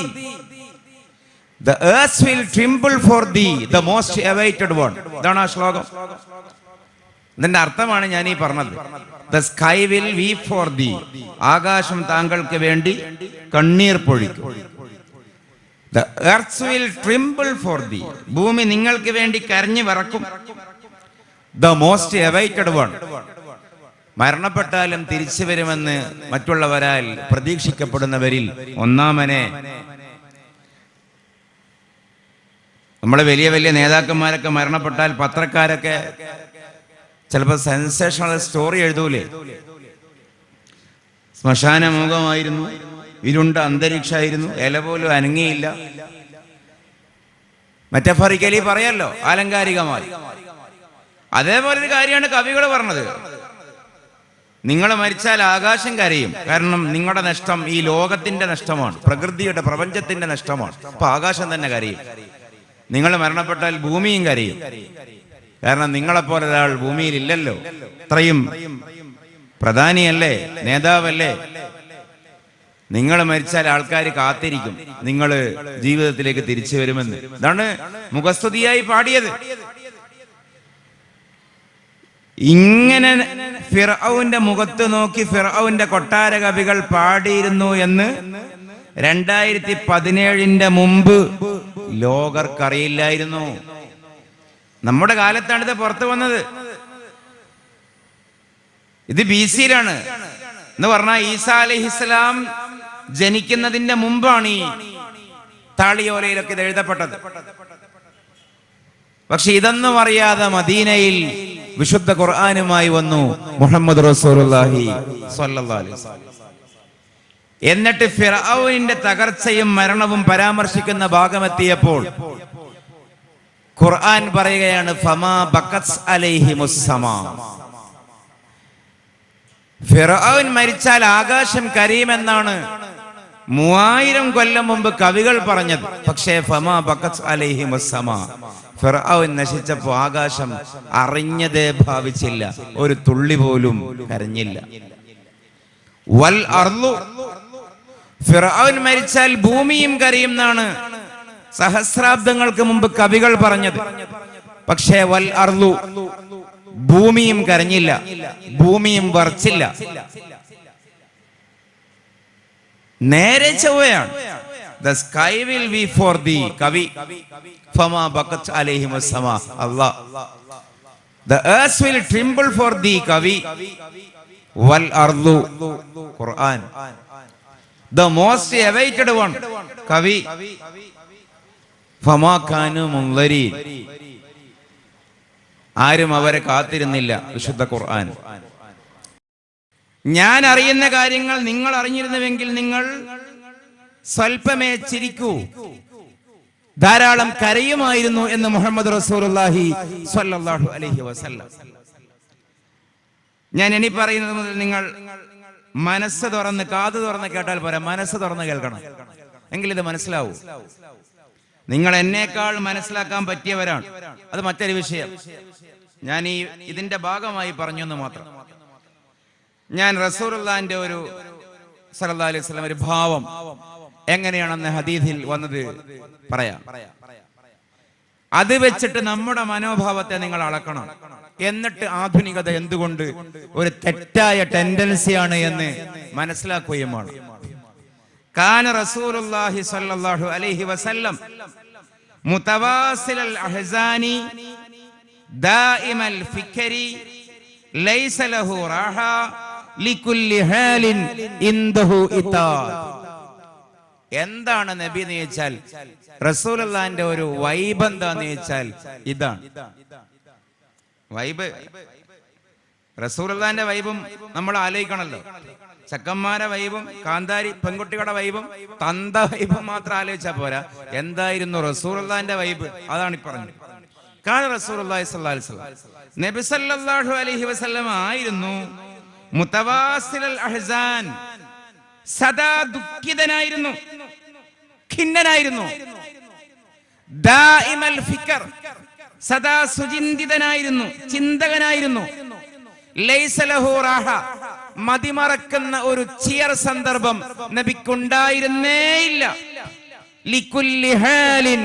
the earth will tremble for thee, the most awaited one. ഇതാണ് ആ ശ്ലോകം. ഇതിന്റെ അർത്ഥമാണ് ഞാൻ ഈ പറഞ്ഞത്. The sky will weep for thee, ആകാശം താങ്കൾക്ക് വേണ്ടി കണ്ണീർ പൊഴിക്കും. The earth will tremble for thee, ഭൂമി നിങ്ങൾക്ക് വേണ്ടി കരഞ്ഞു വിറക്കും. The most awaited one, മരണപ്പെട്ടാലും തിരിച്ചു വരുമെന്ന് മറ്റുള്ളവരാൽ പ്രതീക്ഷിക്കപ്പെടുന്നവരിൽ ഒന്നാമനെ. നമ്മളെ വലിയ വലിയ നേതാക്കന്മാരൊക്കെ മരണപ്പെട്ടാൽ പത്രക്കാരൊക്കെ ചിലപ്പോൾ സെൻസേഷണൽ സ്റ്റോറി എഴുതൂലേ? ശ്മശാനമുഖമായിരുന്നു, ഇരുണ്ട അന്തരീക്ഷമായിരുന്നു, ഇല പോലും അനങ്ങിയില്ല. മെറ്റഫറിക്കലി പറയല്ലോ, ആലങ്കാരികമായി. അതേപോലെ ഒരു കാര്യമാണ് കവികൾ പറഞ്ഞത്. നിങ്ങൾ മരിച്ചാൽ ആകാശം കരയും. കാരണം നിങ്ങളുടെ നഷ്ടം ഈ ലോകത്തിന്റെ നഷ്ടമാണ്, പ്രകൃതിയുടെ പ്രപഞ്ചത്തിന്റെ നഷ്ടമാണ്. അപ്പൊ ആകാശം തന്നെ കരയും. നിങ്ങൾ മരണപ്പെട്ടാൽ ഭൂമിയും കരയും. കാരണം നിങ്ങളെപ്പോലെ ഒരാൾ ഭൂമിയിൽ ഇല്ലല്ലോ. അത്രയും പ്രധാനിയല്ലേ, നേതാവല്ലേ. നിങ്ങൾ മരിച്ചാൽ ആൾക്കാർ കാത്തിരിക്കും, നിങ്ങൾ ജീവിതത്തിലേക്ക് തിരിച്ചു വരുമെന്ന്. ഇതാണ് മുഖസ്തുതിയായി പാടിയത്. ഇങ്ങനെ ഫിർഔന്റെ മുഖത്ത് നോക്കി ഫിർഔന്റെ കൊട്ടാര കവികൾ പാടിയിരുന്നു എന്ന് 2017 മുമ്പ് ലോകർക്കറിയില്ലായിരുന്നു. നമ്മുടെ കാലത്താണ് ഇത് പുറത്തു വന്നത്. ഇത് BC-യിലാണ് എന്ന് പറഞ്ഞാൽ ഈസാ അലൈഹിസ്സലാം ജനിക്കുന്നതിന്റെ മുമ്പാണ് ഈ താളിയോലയിലൊക്കെ ഇത് എഴുതപ്പെട്ടത്. പക്ഷെ ഇതൊന്നും അറിയാതെ മദീനയിൽ വിശുദ്ധ ഖുർആനുമായി വന്നു മുഹമ്മദ് റസൂലുള്ളാഹി സ്വല്ലല്ലാഹു അലൈഹി വസല്ലം. എന്നിട്ട് ഫിർഔനിന്റെ തകർച്ചയും മരണവും പരാമർശിക്കുന്ന ഭാഗമെത്തിയപ്പോൾ ഖുർആൻ പറയുകയാണ് ഫമാ ബഖത് അലൈഹിമുസ് സമാ. ഫിർഔൻ മരിച്ചാൽ ആകാശം കരയുമെന്നാണ് 3000 കൊല്ലം മുമ്പ് കവികൾ പറഞ്ഞത്. പക്ഷേ ഫമാ ബഖത് അലൈഹിമുസ് സമാ, ഫിർഔൻ നശിച്ചപ്പോൾ ആകാശം അറിഞ്ഞതേ ഭാവിച്ചില്ല, ഒരു തുള്ളി പോലും കരഞ്ഞില്ല. വൽ അർളു, ഫിർഔൻ മരിച്ചാൽ ഭൂമിയും കരയും എന്നാണ് സഹസ്രാബ്ദങ്ങൾക്ക് മുമ്പ് കവികൾ പറഞ്ഞത്. പക്ഷേ വൽ അർളു, ഭൂമിയും കരഞ്ഞില്ല, ഭൂമിയും വർച്ചില്ല. നേരെ ചൊവ്വയാണ്. The sky will be for thee, കവി. ഫമാ ബഖത് അലൈഹിമുസ് സമാ, അല്ലാഹ്. The earth will tremble for thee, കവി. വൽ അർളു, ഖുർആൻ. The most awaited one, കവി. ഫമാ കാനു മുൻദരീൻ, ആരും അവരെ കാത്തിരുന്നില്ല, വിശുദ്ധ ഖുർആൻ. ഞാൻ അറിയുന്ന കാര്യങ്ങൾ നിങ്ങൾ അറിഞ്ഞിരുന്നുവെങ്കിൽ നിങ്ങൾ സ്വൽപ്പമേ ചിരിക്കൂ, ധാരാളം കരയുമായിരുന്നു എന്ന് മുഹമ്മദ് റസൂലുള്ളാഹി സ്വല്ലല്ലാഹു അലൈഹി വസല്ലം. ഞാൻ ഇനി പറയുന്നത് മുതൽ നിങ്ങൾ മനസ്സ് തുറന്ന് കാത് തുറന്ന് കേട്ടാൽ പോരാ, മനസ്സ് തുറന്ന് കേൾക്കണം, എങ്കിൽ ഇത് മനസ്സിലാവൂ. നിങ്ങൾ എന്നേക്കാൾ മനസ്സിലാക്കാൻ പറ്റിയവരാണ്, അത് മറ്റൊരു വിഷയം. ഞാൻ ഇതിന്റെ ഭാഗമായി പറഞ്ഞു എന്ന് മാത്രം. ഞാൻ റസൂലുള്ളാഹിന്റെ ഒരു സല്ലല്ലാഹു അലൈഹി വസല്ലം ഒരു ഭാവം എങ്ങനെയാണെന്ന് ഹദീസിൽ വന്നത് പറയാം. അത് വെച്ചിട്ട് നമ്മുടെ മനോഭാവത്തെ നിങ്ങൾ അളക്കണം. എന്നിട്ട് ആധുനികത എന്തുകൊണ്ട് ഒരു തെറ്റായ ടെൻഡൻസിയാണ് എന്ന് മനസ്സിലാക്കുകയും വേണം. കാന റസൂലുള്ളാഹി സ്വല്ലല്ലാഹു അലൈഹി വസല്ലം മുതവാസിലൽ അഹ്സാനി ദായിമൽ ഫിക്രി ലൈസ ലഹു റാഹ ലികുല്ലി ഹാലിൻ ഇൻദഹു ഇതാദ്. എന്താണ് നബി എന്ന് ചോദിച്ചാൽ, റസൂലുള്ളാഹിന്റെ ഒരു വൈബ് എന്താന്ന് ചോദിച്ചാൽ ഇതാണ് വൈബ്. റസൂലുള്ളാഹിന്റെ വൈബും നമ്മൾ ആലോചിക്കണല്ലോ. ചക്കന്മാരെ വൈബും കാന്താരി പെൺകുട്ടികളുടെ വൈബും തന്ത വൈബും മാത്രം ആലോചിച്ചാൽ പോരാ, എന്തായിരുന്നു റസൂലുള്ളാഹിന്റെ വൈബ്, അതാണ് ഈ പറഞ്ഞത്. കാന റസൂലുള്ളാഹി സ്വല്ലല്ലാഹു അലൈഹി വസല്ലം, നബി സല്ലല്ലാഹു അലൈഹി വസല്ലം ആയിരുന്നു മുതവാസിലൽ അഹ്സാൻ, സദാ ദുഃഖിതനായിരുന്നു, ഖിന്നനായിരുന്നു. ദായിമൽ ഫിക്ർ, സദാ സുചിന്തിതനായിരുന്നു, ചിന്തകനായിരുന്നു. ലൈസ ലഹു റാഹ, മതിമറക്കുന്ന ഒരു ചിയർ സന്ദർഭം നബിക്കുണ്ടായിരുന്നേയില്ല. ലികുല്ലി ഹാലിൻ,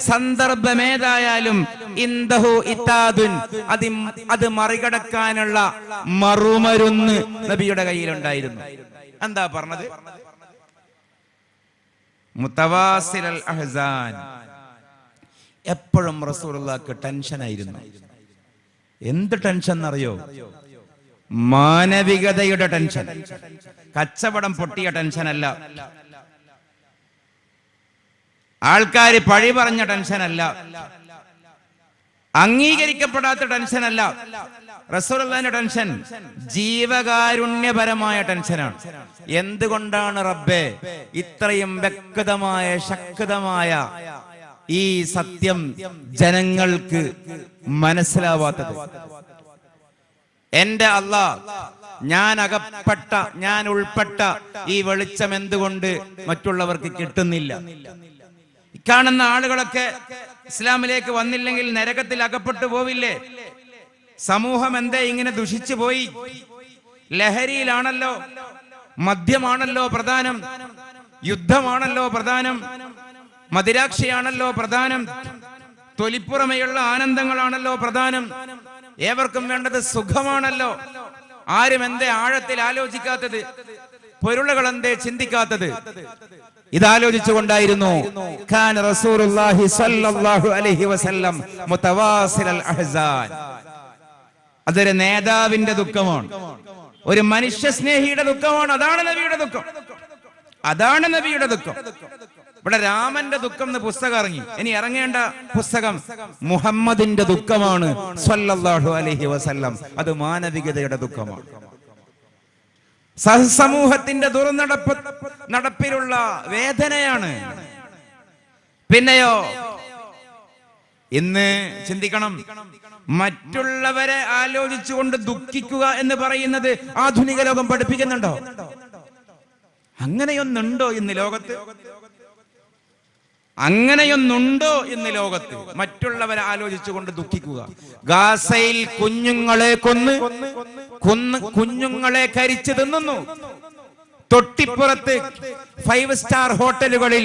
സന്ദർഭമേതായാലും ഇൻദഹു ഇതാദുൻ, അത് മറികടക്കാനുള്ള മറുമരുന്ന് നബിയുടെ കയ്യിലുണ്ടായിരുന്നു. എന്താ പറഞ്ഞത്? മുതവാസിലൽ അഹ്സാൻ. എപ്പോഴും റസൂലുള്ളാഹിക്ക് ടെൻഷനായിരുന്നു. എന്ത് ടെൻഷൻ എന്നറിയോ? മാനവികതയുടെ ടെൻഷൻ. കച്ചവടം പൊട്ടിയ ടെൻഷനല്ല, ആൾക്കാര് പഴി പറഞ്ഞ ടെൻഷനല്ല, അംഗീകരിക്കപ്പെടാത്ത ടെൻഷനല്ല. റസൂലുള്ളാഹിന്റെ ടെൻഷൻ ജീവകാരുണ്യപരമായ ടെൻഷനാണ്. എന്തുകൊണ്ടാണ് റബ്ബേ ഇത്രയും വ്യക്തമായ ശക്തമായ ഈ സത്യം ജനങ്ങൾക്ക് മനസ്സിലാവാത്തത്? എന്റെ അല്ലാഹ്, ഞാൻ ഉൾപ്പെട്ട ഈ വെളിച്ചം എന്തുകൊണ്ട് മറ്റുള്ളവർക്ക് കിട്ടുന്നില്ല? കാണുന്ന ആളുകളൊക്കെ ഇസ്ലാമിലേക്ക് വന്നില്ലെങ്കിൽ നരകത്തിൽ അകപ്പെട്ടു പോവില്ലേ? സമൂഹം എന്തേ ഇങ്ങനെ ദുഷിച്ചു പോയി? ലഹരിയിലാണല്ലോ, മദ്യമാണല്ലോ പ്രധാനം, യുദ്ധമാണല്ലോ പ്രധാനം, മദിരാക്ഷിയാണല്ലോ പ്രധാനം, തൊലിപ്പുറമെയുള്ള ആനന്ദങ്ങളാണല്ലോ പ്രധാനം. ഏവർക്കും വേണ്ടത് സുഖമാണല്ലോ. ആരും എന്തേ ആഴത്തിൽ ആലോചിക്കാത്തത്? പൊരുളുകൾ എന്തേ ചിന്തിക്കാത്തത്? ഇതാലോചിച്ചുകൊണ്ടായിരുന്നു ഖാന റസൂലുള്ളാഹി സ്വല്ലല്ലാഹു അലൈഹി വസല്ലം മുതവാസിലൽ അഹ്സാൻ. അതൊരു നേതാവിന്റെ ദുഃഖമാണ്, ഒരു മനുഷ്യ സ്നേഹിയുടെ ദുഃഖമാണ്. അതാണ് നബിയുടെ ദുഃഖം, അതാണ് നബിയുടെ ദുഃഖം. ഇവിടെ രാമന്റെ ദുഃഖം എന്ന് പുസ്തകം ഇറങ്ങി. ഇനി ഇറങ്ങേണ്ട പുസ്തകം മുഹമ്മദിന്റെ ദുഃഖമാണ് സ്വല്ലല്ലാഹു അലൈഹി വസല്ലം. അത് മാനവികതയുടെ ദുഃഖമാണ്. സഹസമൂഹത്തിന്റെ നടപ്പിലുള്ള വേദനയാണ്. പിന്നെയോ ഇന്ന് ചിന്തിക്കണം, മറ്റുള്ളവരെ ആലോചിച്ചുകൊണ്ട് ദുഃഖിക്കുക എന്ന് പറയുന്നത് ആധുനിക ലോകം പഠിപ്പിക്കുന്നുണ്ടോ? അങ്ങനെയൊന്നുണ്ടോ ഇന്ന് ലോകത്ത്? അങ്ങനെയൊന്നുണ്ടോ ഇന്ന് ലോകത്ത്? മറ്റുള്ളവരെ ആലോചിച്ചുകൊണ്ട് ദുഃഖിക്കുക. ഗാസയിൽ കുഞ്ഞുങ്ങളെ കൊന്ന് കുഞ്ഞുങ്ങളെ കരിച്ചു തിന്നുന്നു. തൊട്ടിപ്പുറത്ത് 5 സ്റ്റാർ ഹോട്ടലുകളിൽ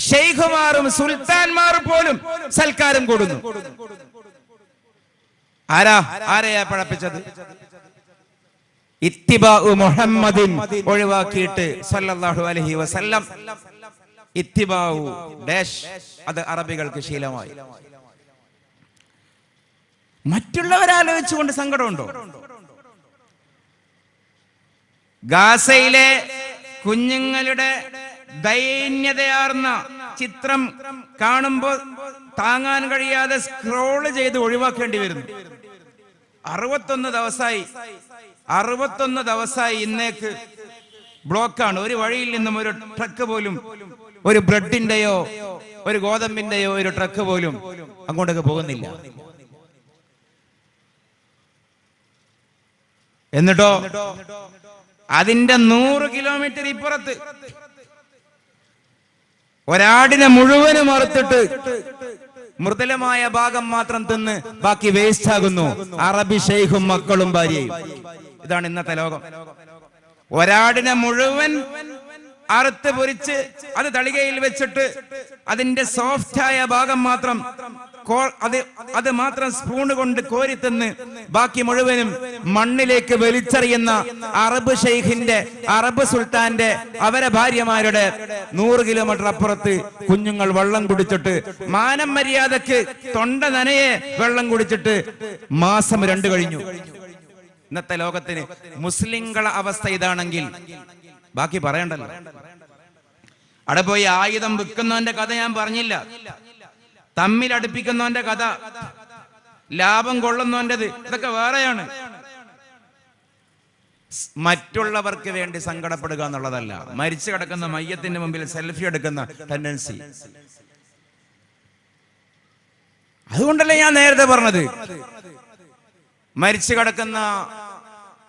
ഷെയ്ഖുമാരും സുൽത്താൻമാരും പോലും സൽക്കാരം കൊടുന്നു. ആരെയാ പഴപ്പിച്ചത്? ഇത്തിബാഉ മുഹമ്മദിൻ ഒഴിവാക്കിയിട്ട് സല്ലല്ലാഹു അലൈഹി വസല്ലം ഇത്തിബാഉ ഡാഷ് അത് അറബികൾക്ക് ശീലമായി. മറ്റുള്ളവരെ ആലോചിച്ചുകൊണ്ട് സങ്കടമുണ്ടോ? ഗാസയിലെ കുഞ്ഞുങ്ങളുടെ ദൈന്യതയാർന്ന ചിത്രം കാണുമ്പോൾ താങ്ങാൻ കഴിയാതെ സ്ക്രോൾ ചെയ്ത് ഒഴിവാക്കേണ്ടി വരുന്നു. 61 ദിവസമായി ഇന്നേക്ക് ബ്ലോക്കാണ്. ഒരു വഴിയിൽ നിന്നും ഒരു ട്രക്ക് പോലും, ഒരു ബ്രെഡിന്റെയോ ഒരു ഗോതമ്പിന്റെയോ ഒരു ട്രക്ക് പോലും അങ്ങോട്ടേക്ക് പോകുന്നില്ല. എന്നിട്ടോ അതിന്റെ 100 കിലോമീറ്റർ ഇപ്പുറത്ത് ഒരാടിനെ മുഴുവനും അറുത്തിട്ട് മൃദുലമായ ഭാഗം മാത്രം തിന്ന് ബാക്കി വേസ്റ്റ് ആകുന്നു അറബി ഷെയ്ഖും മക്കളും ഭാര്യയും. ഇതാണ് ഇന്നത്തെ ലോകം. ഒരാടിനെ മുഴുവൻ അറുത്ത് പൊരിച്ച് അത് തളികയിൽ വെച്ചിട്ട് അതിന്റെ സോഫ്റ്റായ ഭാഗം മാത്രം അത് മാത്രം സ്പൂണ് കൊണ്ട് കോരി തിന്ന് ബാക്കി മുഴുവനും മണ്ണിലേക്ക് വലിച്ചെറിയുന്ന അറബ് ഷെയ്ഖിന്റെ, അറബ് സുൽത്താന്റെ, അവരെ ഭാര്യമാരുടെ 100 കിലോമീറ്റർ അപ്പുറത്ത് കുഞ്ഞുങ്ങൾ വെള്ളം കുടിച്ചിട്ട് മാനം മര്യാദക്ക് തൊണ്ട നനയെ വെള്ളം കുടിച്ചിട്ട് മാസം 2 കഴിഞ്ഞു. ഇന്നത്തെ ലോകത്തിന് മുസ്ലിങ്ങളെ അവസ്ഥ ഇതാണെങ്കിൽ ബാക്കി പറയണ്ടല്ലോ. അവിടെ പോയി ആയുധം വിൽക്കുന്നവന്റെ കഥ ഞാൻ പറഞ്ഞില്ല. തമ്മിൽ അടുപ്പിക്കുന്നവന്റെ കഥ, ലാഭം കൊള്ളുന്നവന്റേത്, ഇതൊക്കെ വേറെയാണ്. മറ്റുള്ളവർക്ക് വേണ്ടി സങ്കടപ്പെടുക എന്നുള്ളതല്ല. മരിച്ചു കിടക്കുന്ന മയ്യത്തിന്റെ മുമ്പിൽ സെൽഫി എടുക്കുന്ന ടെൻഡൻസി. അതുകൊണ്ടല്ലേ ഞാൻ നേരത്തെ പറഞ്ഞത്, മരിച്ചു കിടക്കുന്ന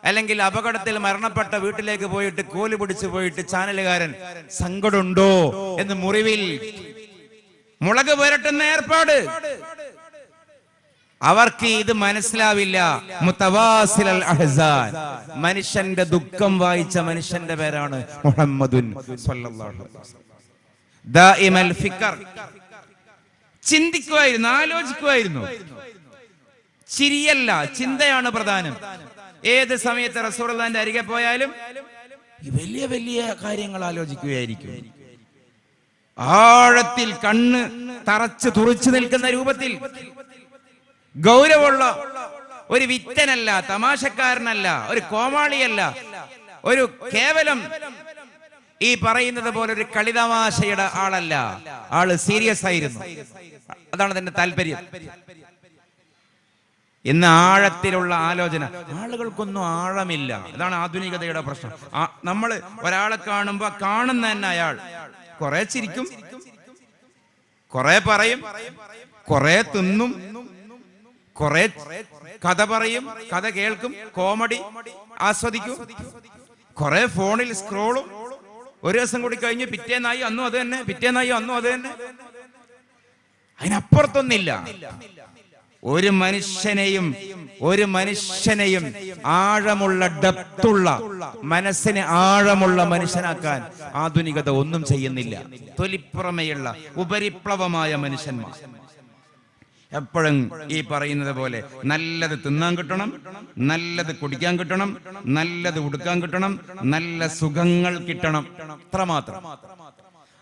അല്ലെങ്കിൽ അപകടത്തിൽ മരണപ്പെട്ട വീട്ടിലേക്ക് പോയിട്ട് കോല് പിടിച്ചു പോയിട്ട് ചാനലുകാരൻ സങ്കടമുണ്ടോ എന്ന് മുറിവിൽ മുളക് പുരട്ടുന്ന ഏർപ്പാട്. അവർക്ക് ഇത് മനസ്സിലാവില്ല. മുതവാസിലൽ അഹ്സാൻ, മനുഷ്യന്റെ ദുഃഖം വായിച്ച മനുഷ്യന്റെ പേരാണ് മുഹമ്മദുൻ സ്വല്ലല്ലാഹു അലൈഹി വസല്ലം. ദാഇമൽ ഫിക്ർ, ചിന്തിക്കുമായിരുന്നു, ആലോചിക്കുമായിരുന്നു. ചിരിയല്ല, ചിന്തയാണ് പ്രധാനം. ഏത് സമയത്ത് റസൂലുള്ളാഹിന്റെ അരികെ പോയാലും വലിയ വലിയ കാര്യങ്ങൾ ആലോചിക്കുകയായിരിക്കും. ആഴത്തിൽ കണ്ണ് തറച്ച് തുറച്ചു നിൽക്കുന്ന രൂപത്തിൽ ഗൗരവമുള്ള ഒരു വിത്തനല്ല, തമാശക്കാരനല്ല, ഒരു കോമാളിയല്ല, ഒരു കേവലം ഈ പറയുന്നത് പോലെ ഒരു കളിതമാശയുടെ ആളല്ല. ആള് സീരിയസ് ആയിരുന്നു. അതാണ് അതിന്റെ താല്പര്യം. ഇന്ന് ആഴത്തിലുള്ള ആലോചന, ആളുകൾക്കൊന്നും ആഴമില്ല. ഇതാണ് ആധുനികതയുടെ പ്രശ്നം. നമ്മൾ ഒരാളെ കാണുമ്പോ കാണുന്ന തന്നെ അയാൾ കുറെ ചിരിക്കും, കുറെ പറയും, കുറെ തിന്നും, കുറെ കഥ പറയും, കഥ കേൾക്കും, കോമഡി ആസ്വദിക്കും, കുറെ ഫോണിൽ സ്ക്രോളും. ഒരു ദിവസം കൂടി കഴിഞ്ഞ് പിറ്റേന്നായി അന്നും അത് തന്നെ, പിറ്റേന്നായി അന്നും അത് തന്നെ. അതിനപ്പുറത്തൊന്നില്ല. ഒരു മനുഷ്യനെയും ആഴമുള്ള ഡെപ്തുള്ള മനസ്സിനെ ആഴമുള്ള മനുഷ്യനാക്കാൻ ആധുനികത ഒന്നും ചെയ്യുന്നില്ല. തൊലിപ്പുറമെയുള്ള ഉപരിപ്ലവമായ മനുഷ്യന്മാർ. എപ്പോഴും ഈ പറയുന്നത് പോലെ നല്ലത് തിന്നാൻ കിട്ടണം, നല്ലത് കുടിക്കാൻ കിട്ടണം, നല്ലത് ഉടുക്കാൻ കിട്ടണം, നല്ല സുഖങ്ങൾ കിട്ടണം, അത്രമാത്രം.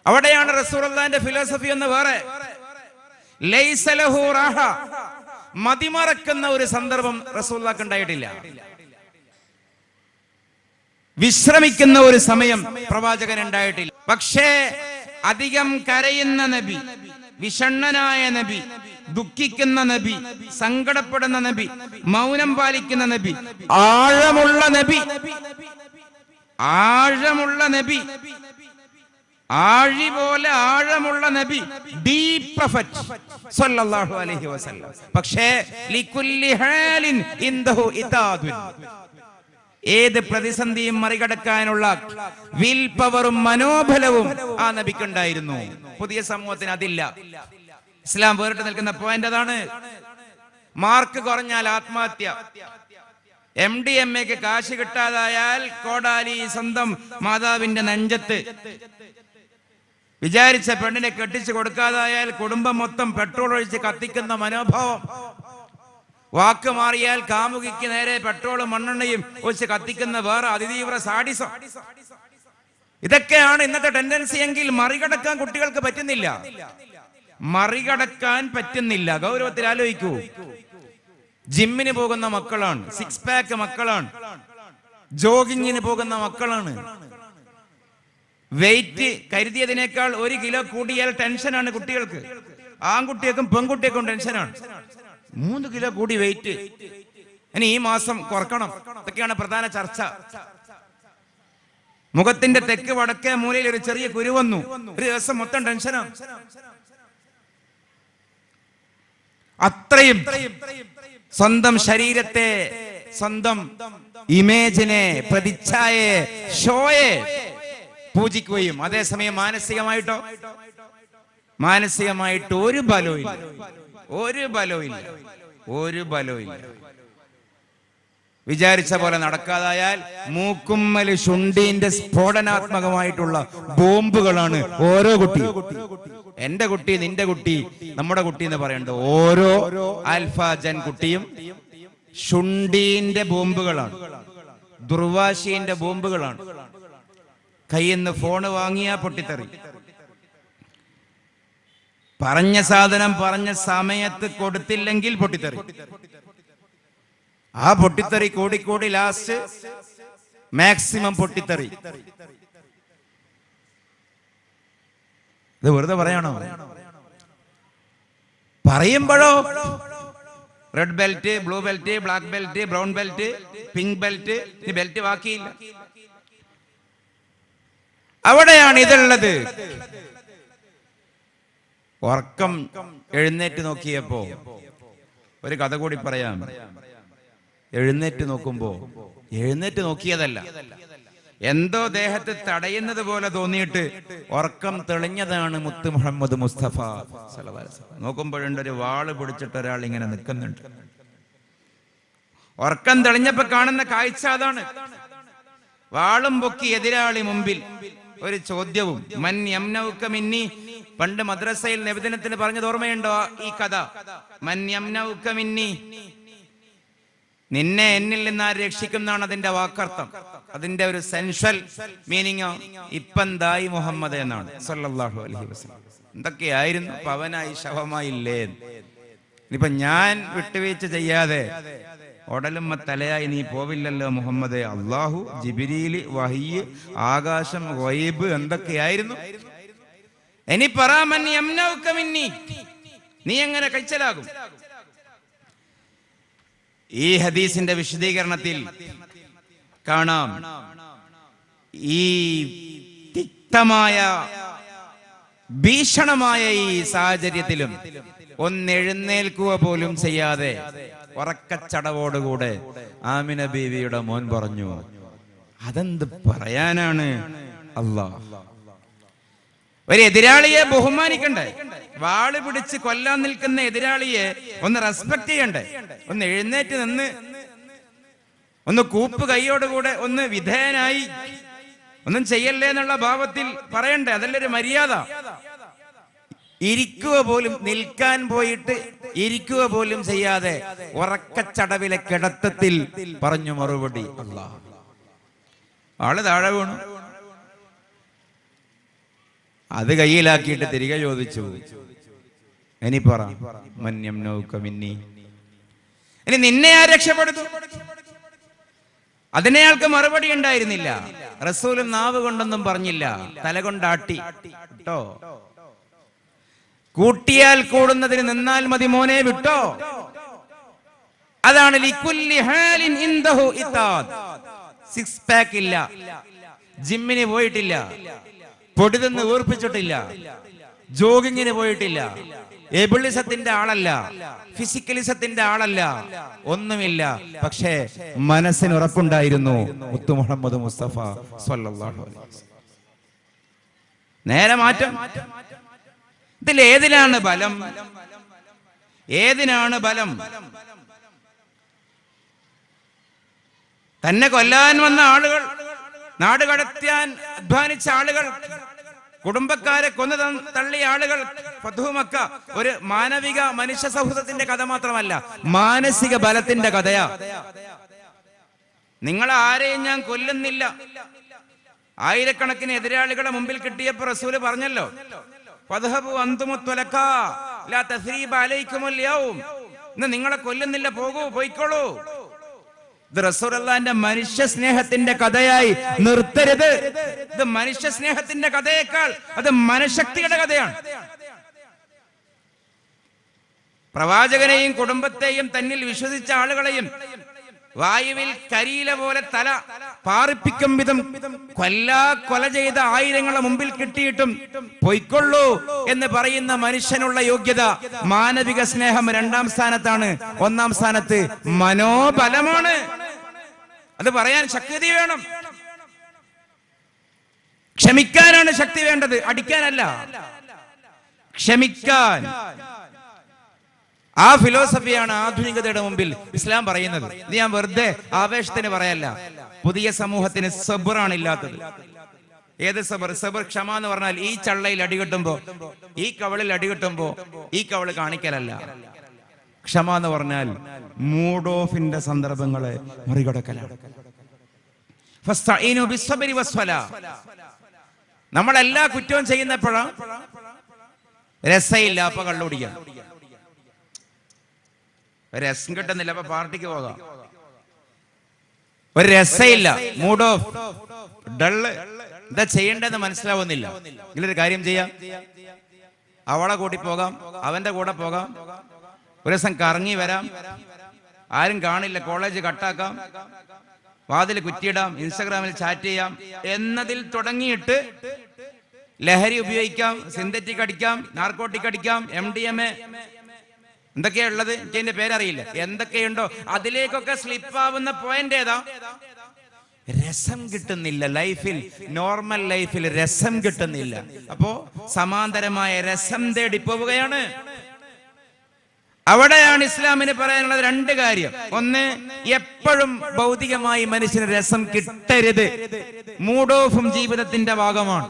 അവിടെയാണ് റസൂലുള്ളാഹിന്റെ ഫിലോസഫി എന്ന് വേറെ. ലൈസ ലഹു റാഹ, മതിമറക്കുന്ന ഒരു സന്ദർഭം റസൂലുള്ളാഹിക്ക് ഉണ്ടായിട്ടില്ല. വിശ്രമിക്കുന്ന ഒരു സമയം പ്രവാചകൻ ഉണ്ടായിട്ടില്ല. പക്ഷേ അധികം കരയുന്ന നബി, വിഷണ്ണനായ നബി, ദുഃഖിക്കുന്ന നബി, സങ്കടപ്പെടുന്ന നബി, മൗനം പാലിക്കുന്ന നബി, ആഴമുള്ള നബി, ആഴമുള്ള നബി, ആഴി പോലെ ആഴമുള്ള നബി, ഡീപ് പ്രൊഫറ്റ് സല്ലല്ലാഹു അലൈഹി വസല്ലം. പക്ഷേ ലികുല്ലി ഹാലിൻ ഇൻദഹു ഇതാദുൻ, ഏത് പ്രതിസന്ധിയും മറികടക്കാനുള്ള വിൽ പവറും മനോബലവും ആ നബിക്കുണ്ടായിരുന്നു. പുതിയ സമൂഹത്തിന് അതില്ല. ഇസ്ലാം വേറിട്ട് നിൽക്കുന്ന പോയിന്റ് അതാണ്. മാർക്ക് കുറഞ്ഞാൽ ആത്മഹത്യ, MDMAക്ക് കാശ് കിട്ടാതായാൽ കോടാലി സ്വന്തം മാതാവിന്റെ നെഞ്ചത്ത്, വിചാരിച്ച പെണ്ണിനെ കെട്ടിച്ചു കൊടുക്കാതായാൽ കുടുംബം മൊത്തം പെട്രോൾ ഒഴിച്ച് കത്തിക്കുന്ന മനോഭാവം, വാക്ക് മാറിയാൽ കാമുകിക്ക് നേരെ പെട്രോളും മണ്ണെണ്ണയും ഒഴിച്ച് കത്തിക്കുന്ന വേറെ അതിതീവ്ര സാഡിസം. ഇതൊക്കെയാണ് ഇന്നത്തെ ടെൻഡൻസി എങ്കിൽ മറികടക്കാൻ കുട്ടികൾക്ക് പറ്റുന്നില്ല. മറികടക്കാൻ പറ്റുന്നില്ല. ഗൗരവത്തിൽ ആലോചിക്കൂ. ജിമ്മിന് പോകുന്ന മക്കളാണ്, 6 പാക്ക് മക്കളാണ്, ജോഗിങ്ങിന് പോകുന്ന മക്കളാണ്. വെയിറ്റ് കരുതിയതിനേക്കാൾ 1 കിലോ കൂടിയാൽ ടെൻഷനാണ് കുട്ടികൾക്ക്. ആൺകുട്ടികൾക്കും പെൺകുട്ടികൾക്കും ടെൻഷനാണ്. 3 കിലോ കൂടി വെയിറ്റ്, ഇനി ഈ മാസം കുറക്കണം. ഇതൊക്കെയാണ് പ്രധാന ചർച്ച. മുഖത്തിന്റെ തെക്ക് വടക്കേ മൂലയിൽ ഒരു ചെറിയ കുരു വന്നു, ഒരു ദിവസം മൊത്തം ടെൻഷനാണ്. അത്രയും സ്വന്തം ശരീരത്തെ, സ്വന്തം ഇമേജിനെ, പ്രതിച്ഛായയെ, ഷോയെ പൂജിക്കുകയും അതേസമയം മാനസികമായിട്ട് ഒരു ബലവും ഇല്ല. വിചാരിച്ച പോലെ നടക്കാതായാൽ മൂക്കുമ്മല് ശുണ്ടീന്റെ സ്ഫോടനാത്മകമായിട്ടുള്ള ബോംബുകളാണ് ഓരോ കുട്ടിയും. എന്റെ കുട്ടി, നിന്റെ കുട്ടി, നമ്മുടെ കുട്ടി എന്ന് പറയേണ്ടത് ഓരോ ആൽഫ ജൻ കുട്ടിയും ശുണ്ടീന്റെ ബോംബുകളാണ്, ദുർവാശീന്റെ ബോംബുകളാണ്. കയ്യിൽ നിന്ന് ഫോണ് വാങ്ങിയാ പൊട്ടിത്തെറി. പറഞ്ഞ സാധനം പറഞ്ഞ സമയത്ത് കൊടുത്തില്ലെങ്കിൽ പൊട്ടിത്തെറി. ആ പൊട്ടിത്തെറി കൂടിക്കൂടി ലാസ്റ്റ് മാക്സിമം പൊട്ടിത്തെറി. ഇത് വെറുതെ പറയണോ? പറയുമ്പോഴോ red belt, blue belt, black belt, brown belt, pink belt, ഈ ബെൽറ്റ് ബാക്കിയില്ല. അവിടെയാണ് ഇതുള്ളത്. ഉറക്കം എഴുന്നേറ്റ് നോക്കിയപ്പോ ഒരു കഥ കൂടി പറയാം. എഴുന്നേറ്റ് നോക്കിയതല്ല, എന്തോ ദേഹത്ത് തടയുന്നത് പോലെ തോന്നിയിട്ട് ഉറക്കം തെളിഞ്ഞതാണ് മുത്ത് മുഹമ്മദ് മുസ്തഫ സല്ലല്ലാഹു അലൈഹി വസല്ലം. നോക്കുമ്പോഴുണ്ട് ഒരു വാള് പിടിച്ചിട്ട് ഒരാൾ ഇങ്ങനെ നിൽക്കുന്നുണ്ട്. ഉറക്കം തെളിഞ്ഞപ്പോ കാണുന്ന കാഴ്ച അതാണ്. വാളും പൊക്കി എതിരാളി മുമ്പിൽ, ഒരു ചോദ്യവും. മൻ യംനൗക മിന്നി, പണ്ട് മദ്രസയിൽ നബിദിനത്തിന് പറഞ്ഞത് ഓർമ്മയുണ്ടോ ഈ കഥ? മൻ യംനൗക മിന്നി, നിന്നെ എന്നിൽ നിന്ന് ആര് രക്ഷിക്കുന്നതാണ് അതിന്റെ വാക്കർത്ഥം. അതിന്റെ ഒരു സെൻഷ്വൽ മീനിങ്ങോ ഇപ്പന്തായി മുഹമ്മദ് എന്നാണ് സല്ലല്ലാഹു അലൈഹി വസല്ലം. എന്തൊക്കെയായിരുന്നു, പവനായി ശവമായില്ലേ. ഇനിയിപ്പൊ ഞാൻ വിട്ടുവീഴ്ച ചെയ്യാതെ ഉടലുമ്മ തലയായി നീ പോവില്ലല്ലോ മുഹമ്മദേ. അള്ളാഹു, ജിബ്രീല്, വഹയ്യ്, ആകാശം, ഗൈബ്, എന്തൊക്കെയായിരുന്നു. ഇനി പറാമൻ യംനൗക മിന്നി, നീ എങ്ങനെ കഴിച്ചലാകും? ഈ ഹദീസിന്റെ വിശദീകരണത്തിൽ കാണാം, ഈ തിക്തമായ ഭീഷണമായ ഈ സാഹചര്യത്തിലും ഒന്നെഴുന്നേൽക്കുക പോലും ചെയ്യാതെ ഉറക്കച്ചടവോടുകൂടെ ആമിന ബീവിയുടെ മോൻ പറഞ്ഞു. അതെന്ത് പറയാനാണ്? അല്ലാഹ്, ഒരു എതിരാളിയെ ബഹുമാനിക്കണ്ടേ? വാള് പിടിച്ച് കൊല്ലാൻ നിൽക്കുന്ന എതിരാളിയെ ഒന്ന് റെസ്പെക്ട് ചെയ്യണ്ടേ? ഒന്ന് എഴുന്നേറ്റ് നിന്ന് ഒന്ന് കൂപ്പ് കൈയോടുകൂടെ ഒന്ന് വിധേയനായി ഒന്നും ചെയ്യല്ലേ എന്നുള്ള ഭാവത്തിൽ പറയണ്ടേ? അതല്ലൊരു മര്യാദ. ഇരിക്കുക പോലും, നിൽക്കാൻ പോയിട്ട് ഇരിക്കുക പോലും ചെയ്യാതെ ഉറക്കച്ചടവിലെ കിടത്തത്തിൽ പറഞ്ഞു മറുപടി. അല്ലാഹ്, ആള് താഴെ വീണു. അത് കയ്യിലാക്കിയിട്ട് തിരികെ ചോദിച്ചു, ഇനി പറ, മൻ യംനൗക മിന്നി, ഇനി നിന്നെ ആ രക്ഷപ്പെടുത്തു? അതിനെ ആൾക്ക് മറുപടി ഉണ്ടായിരുന്നില്ല. റസൂലും നാവ് കൊണ്ടൊന്നും പറഞ്ഞില്ല, തല കൊണ്ടാട്ടി കേട്ടോ. കൂട്ടിയാൽ കൂടുന്നതിന് നിന്നാൽ മതി മോനെ വിട്ടോ. അതാണ് ലികുല്ലി ഹാലിൻ ഇൻദഹു ഇതാദ്. സിക്സ് പാക്ക് ഇല്ല, ജിമ്മിന് പോയിട്ടില്ല, പൊടി തിന്ന് വീർപ്പിച്ചിട്ടില്ല, ജോഗിങ്ങിന് പോയിട്ടില്ല, എബിളിസത്തിന്റെ ആളല്ല, ഫിസിക്കലിസത്തിന്റെ ആളല്ല, ഒന്നുമില്ല. പക്ഷേ മനസ്സിന് ഉറപ്പുണ്ടായിരുന്നു മുത്തു മുഹമ്മദ് മുസ്തഫ സ്വല്ലല്ലാഹു അലൈഹി വസല്ലം. നേരെ മാറ്റം. ഇതിൽ ഏതിനാണ് ബലം? ഏതിനാണ് ബലം? തന്നെ കൊല്ലാൻ വന്ന ആളുകൾ, നാട് കടത്താൻ അധ്വാനിച്ച ആളുകൾ, കുടുംബക്കാരെ കൊന്നു തള്ളിയ ആളുകൾ. ഫത്ഹു മക്ക ഒരു മാനവിക മനുഷ്യ സൗഹൃദത്തിന്റെ കഥ മാത്രമല്ല, മാനസിക ബലത്തിന്റെ കഥയാ. നിങ്ങളെ ആരെയും ഞാൻ കൊല്ലുന്നില്ല. ആയിരക്കണക്കിന് എതിരാളികളെ മുമ്പിൽ കിട്ടിയപ്പോൾ റസൂല് പറഞ്ഞല്ലോ, ഫദ്ഹബു അൻതുമുത് തുലക്കാ ലാ തസ്രീബ അലൈക്കുമുൽ യൗം. ഇന്ന് നിങ്ങളെ കൊല്ലുന്നില്ല, പോകൂ, പോയിക്കോളൂ. ഇത് റസൂലുള്ളാഹിന്റെ മനുഷ്യ സ്നേഹത്തിന്റെ കഥയായി നിർത്തരുത്. ഇത് മനുഷ്യ സ്നേഹത്തിന്റെ കഥയേക്കാൾ അത് മനഃശക്തിയുടെ കഥയാണ്. പ്രവാചകനെയും കുടുംബത്തെയും തന്നിൽ വിശ്വസിച്ച ആളുകളെയും വായുവിൽ കരിയില പോലെ തല പാറിപ്പിക്കും വിധം കൊല ചെയ്ത ആയിരങ്ങളെ മുമ്പിൽ കിട്ടിയിട്ടും പൊയ്ക്കൊള്ളൂ എന്ന് പറയുന്ന മനുഷ്യനുള്ള യോഗ്യത, മാനവിക സ്നേഹം 2ാം സ്ഥാനത്താണ്. 1ാം സ്ഥാനത്ത് മനോബലമാണ്. അത് പറയാൻ ശക്തി വേണം. ക്ഷമിക്കാനാണ് ശക്തി വേണ്ടത്, അടിക്കാനല്ല. ക്ഷമിക്കാൻ. ആ ഫിലോസഫിയാണ് ആധുനികതയുടെ മുമ്പിൽ ഇസ്ലാം പറയുന്നത്. ഇത് ഞാൻ വെറുതെ ആവേശത്തിന് പറയല്ല. പുതിയ സമൂഹത്തിന് സബറാണ് ഇല്ലാത്തത്. ഏത് സബർ? സബർ ക്ഷമ എന്ന് പറഞ്ഞാൽ ഈ ചള്ളയിൽ അടികിട്ടുമ്പോ, ഈ കവളിൽ അടികിട്ടുമ്പോ ഈ കവള് കാണിക്കലല്ല. ക്ഷമ എന്ന് പറഞ്ഞാൽ മൂഡ് ഓഫിന്റെ സന്ദർഭങ്ങളെ മറികടക്കലാണ്. ഫസ്തഈനു ബിസ്സബ്രി വസ്സലാ. നമ്മളെല്ലാ കുറ്റവും ചെയ്യുന്നപ്പോഴാ രസയില്ല, അപ്പൊ കള്ളുപിടിക്കാം. ഒരു രസം കിട്ടുന്നില്ല, അപ്പൊ പാർട്ടിക്ക് പോകാം. ഒരു രസയില്ല, മൂഡ് ഓഫ്, ഡള്ള്. എന്താ ചെയ്യേണ്ടതെന്ന് മനസ്സിലാവുന്നില്ല. ഇതിലൊരു കാര്യം ചെയ്യാം, അവളെ കൂട്ടി പോകാം, അവന്റെ കൂടെ പോകാം, ഒരു ദിവസം കറങ്ങി വരാം, ആരും കാണില്ല, കോളേജ് കട്ടാക്കാം, വാതിൽ കുറ്റിയിടാം, ഇൻസ്റ്റാഗ്രാമിൽ ചാറ്റ് ചെയ്യാം എന്നതിൽ തുടങ്ങിയിട്ട് ലഹരി ഉപയോഗിക്കാം, സിന്തറ്റിക് അടിക്കാം, നാർക്കോട്ടിക് അടിക്കാം, MDMA, എന്തൊക്കെയാ ഉള്ളത്, എനിക്ക് അതിന്റെ പേരറിയില്ല, എന്തൊക്കെയുണ്ടോ അതിലേക്കൊക്കെ സ്ലിപ്പ് ആവുന്ന പോയിന്റ് ഏതാ? രസം കിട്ടുന്നില്ല ലൈഫിൽ. നോർമൽ ലൈഫിൽ രസം കിട്ടുന്നില്ല. അപ്പോ സമാന്തരമായ രസം തേടി പോവുകയാണ്. അവിടെയാണ് ഇസ്ലാമിന് പറയാനുള്ളത് 2 കാര്യം. ഒന്ന്, എപ്പോഴും ഭൗതികമായി മനുഷ്യന് രസം കിട്ടരുത്. മൂഡ് ഓഫും ജീവിതത്തിന്റെ ഭാഗമാണ്.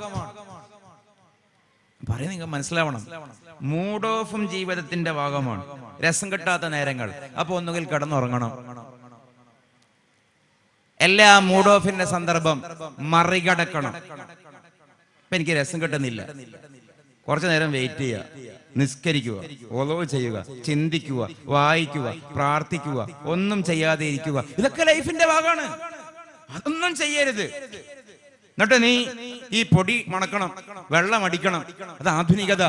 പറയാൻ നിങ്ങൾ മനസ്സിലാവണം. മൂഡ് ഓഫും ജീവിതത്തിന്റെ ഭാഗമാണ്. രസം കിട്ടാത്ത നേരങ്ങൾ, അപ്പൊ ഒന്നുകിൽ കിടന്നുറങ്ങണം. എല്ലാ മൂഡ് ഓഫിന്റെ സന്ദർഭം മറികടക്കണം. ഇപ്പൊ എനിക്ക് രസം കിട്ടുന്നില്ല, കുറച്ചു നേരം വെയിറ്റ് ചെയ്യുക, നിസ്കരിക്കുക, ഓലോ ചെയ്യുക, ചിന്തിക്കുക, വായിക്കുക, പ്രാർത്ഥിക്കുക, ഒന്നും ചെയ്യാതെ ഇരിക്കുക. ഇതൊക്കെ ലൈഫിന്റെ ഭാഗമാണ്. അതൊന്നും ചെയ്യരുത്. എന്നിട്ട് നീ ഈ പൊടി മണക്കണം, വെള്ളം അടിക്കണം. അത് ആധുനികത.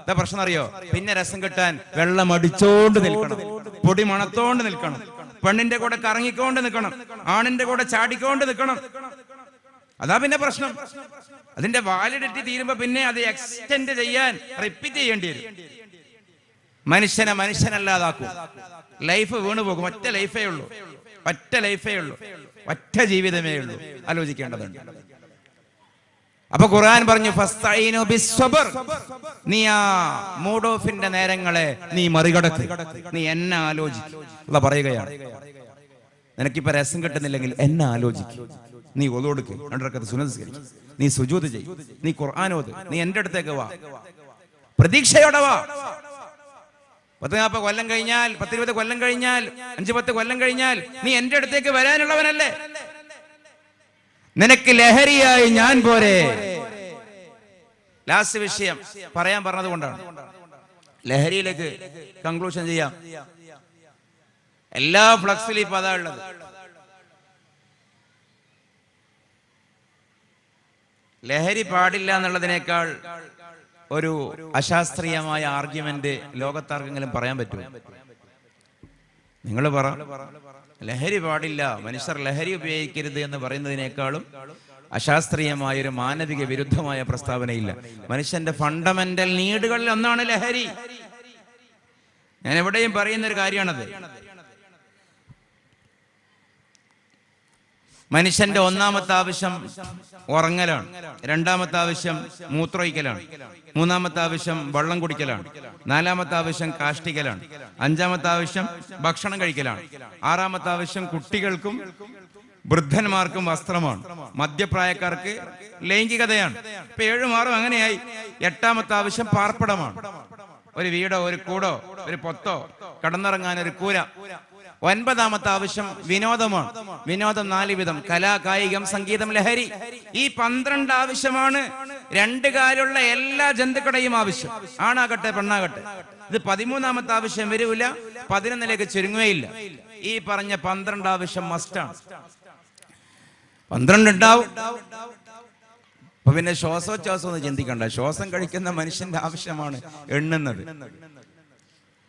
എന്താ പ്രശ്നം അറിയോ? പിന്നെ രസം കിട്ടാൻ വെള്ളം അടിച്ചോണ്ട് നിൽക്കണം, പൊടി മണത്തോണ്ട് നിൽക്കണം, പെണ്ണിന്റെ കൂടെ കറങ്ങിക്കൊണ്ട് നിൽക്കണം, ആണിന്റെ കൂടെ ചാടിക്കൊണ്ട് നിൽക്കണം. അതാ പിന്നെ പ്രശ്നം. അതിന്റെ വാലിഡിറ്റി തീരുമ്പോ പിന്നെ അത് എക്സ്റ്റെൻഡ് ചെയ്യാൻ റിപ്പീറ്റ് ചെയ്യേണ്ടി വരും. മനുഷ്യനെ മനുഷ്യനല്ലാതാക്കും. ലൈഫ് വീണുപോകും. ഒറ്റ ലൈഫേ ഉള്ളൂ, ഒറ്റ ലൈഫേ ഉള്ളൂ, ഒറ്റ ജീവിതമേ ഉള്ളൂ. ആലോചിക്കേണ്ടതുണ്ട്. അപ്പൊ ഖുർആൻ പറഞ്ഞു, ഫസ്തഈനു ബിസ്സബ്ർ. നീ ആ മൂഡ് ഓഫിന്റെ നേരങ്ങളെ നീ മറികടക്ക്, നീ എന്നെ ആലോചിക്കും. അല്ലാഹ് പറയുകയാണ്, നിനക്കിപ്പോ രസം കിട്ടുന്നില്ലെങ്കിൽ എന്നെ ആലോചിക്കും. നീ ഒളോടുക്ക്, 2 റക്അത്ത് സുന്നത്ത് നിസ്കരിക്ക്, നീ സുജൂദ് ചെയ്യ്, നീ ഖുർആൻ ഓത്, നീ എന്റെ അടുത്തേക്ക് വാ, പ്രതീക്ഷയോടെ വാ. 10-40 കൊല്ലം കഴിഞ്ഞാൽ, 10-20 കൊല്ലം കഴിഞ്ഞാൽ, 5-10 കൊല്ലം കഴിഞ്ഞാൽ നീ എന്റെ അടുത്തേക്ക് വരാനുള്ളവനല്ലേ? നിനക്ക് ലഹരിയായി ഞാൻ പോരെ. ലാസ്റ്റ് വിഷയം പറയാൻ പറഞ്ഞത് കൊണ്ടാണ് ലഹരിയിലേക്ക് കൺക്ലൂഷൻ ചെയ്യാം. എല്ലാ ഫ്ലക്സിലും ഇപ്പൊ അതാ ഉള്ളത്. ലഹരി പാടില്ല എന്നുള്ളതിനേക്കാൾ ഒരു അശാസ്ത്രീയമായ ആർഗ്യുമെന്റ് ലോകത്താർക്കെങ്കിലും പറയാൻ പറ്റുമോ? നിങ്ങൾ പറ. ലഹരി പാടില്ല, മനുഷ്യർ ലഹരി ഉപയോഗിക്കരുത് എന്ന് പറയുന്നതിനേക്കാളും അശാസ്ത്രീയമായ ഒരു മാനവിക വിരുദ്ധമായ പ്രസ്താവനയില്ല. മനുഷ്യന്റെ ഫണ്ടമെന്റൽ നീഡുകളിൽ ഒന്നാണ് ലഹരി. ഞാൻ എവിടെയും പറയുന്ന ഒരു കാര്യമാണത്. മനുഷ്യന്റെ ഒന്നാമത്തെ ആവശ്യം ഉറങ്ങലാണ്, രണ്ടാമത്തെ ആവശ്യം മൂത്രമൊഴിക്കലാണ്, മൂന്നാമത്തെ ആവശ്യം വെള്ളം കുടിക്കലാണ്, നാലാമത്തെ ആവശ്യം കാഷ്ടിക്കലാണ്, അഞ്ചാമത്തെ ആവശ്യം ഭക്ഷണം കഴിക്കലാണ്, ആറാമത്തെ ആവശ്യം കുട്ടികൾക്കും വൃദ്ധന്മാർക്കും വസ്ത്രമാണ്, മധ്യപ്രായക്കാർക്ക് ലൈംഗികതയാണ്. ഇപ്പൊ 7 6 അങ്ങനെയായി. എട്ടാമത്തെ ആവശ്യം പാർപ്പിടമാണ്, ഒരു വീടോ ഒരു കൂടോ ഒരു പൊത്തോ കടന്നിറങ്ങാൻ ഒരു കൂര. 9ാമത്തെ ആവശ്യം വിനോദമാണ്. വിനോദം 4 വിധം: കല, കായികം, സംഗീതം, ലഹരി. ഈ 12 ആവശ്യമാണ് 2 കാലുള്ള എല്ലാ ജന്തുക്കളുടെയും ആവശ്യം, ആണാകട്ടെ പെണ്ണാകട്ടെ. ഇത് 13ാമത്തെ ആവശ്യം വരൂല, 11ലേക്ക് ചുരുങ്ങുകയില്ല. ഈ പറഞ്ഞ 12 ആവശ്യം മസ്റ്റാണ്. 12 ഉണ്ടാവും. അപ്പൊ പിന്നെ ശ്വാസോച്ഛ്വാസം ഒന്ന് ചിന്തിക്കണ്ട. ശ്വാസം കഴിക്കുന്ന മനുഷ്യന്റെ ആവശ്യമാണ് എണ്ണുന്നത്.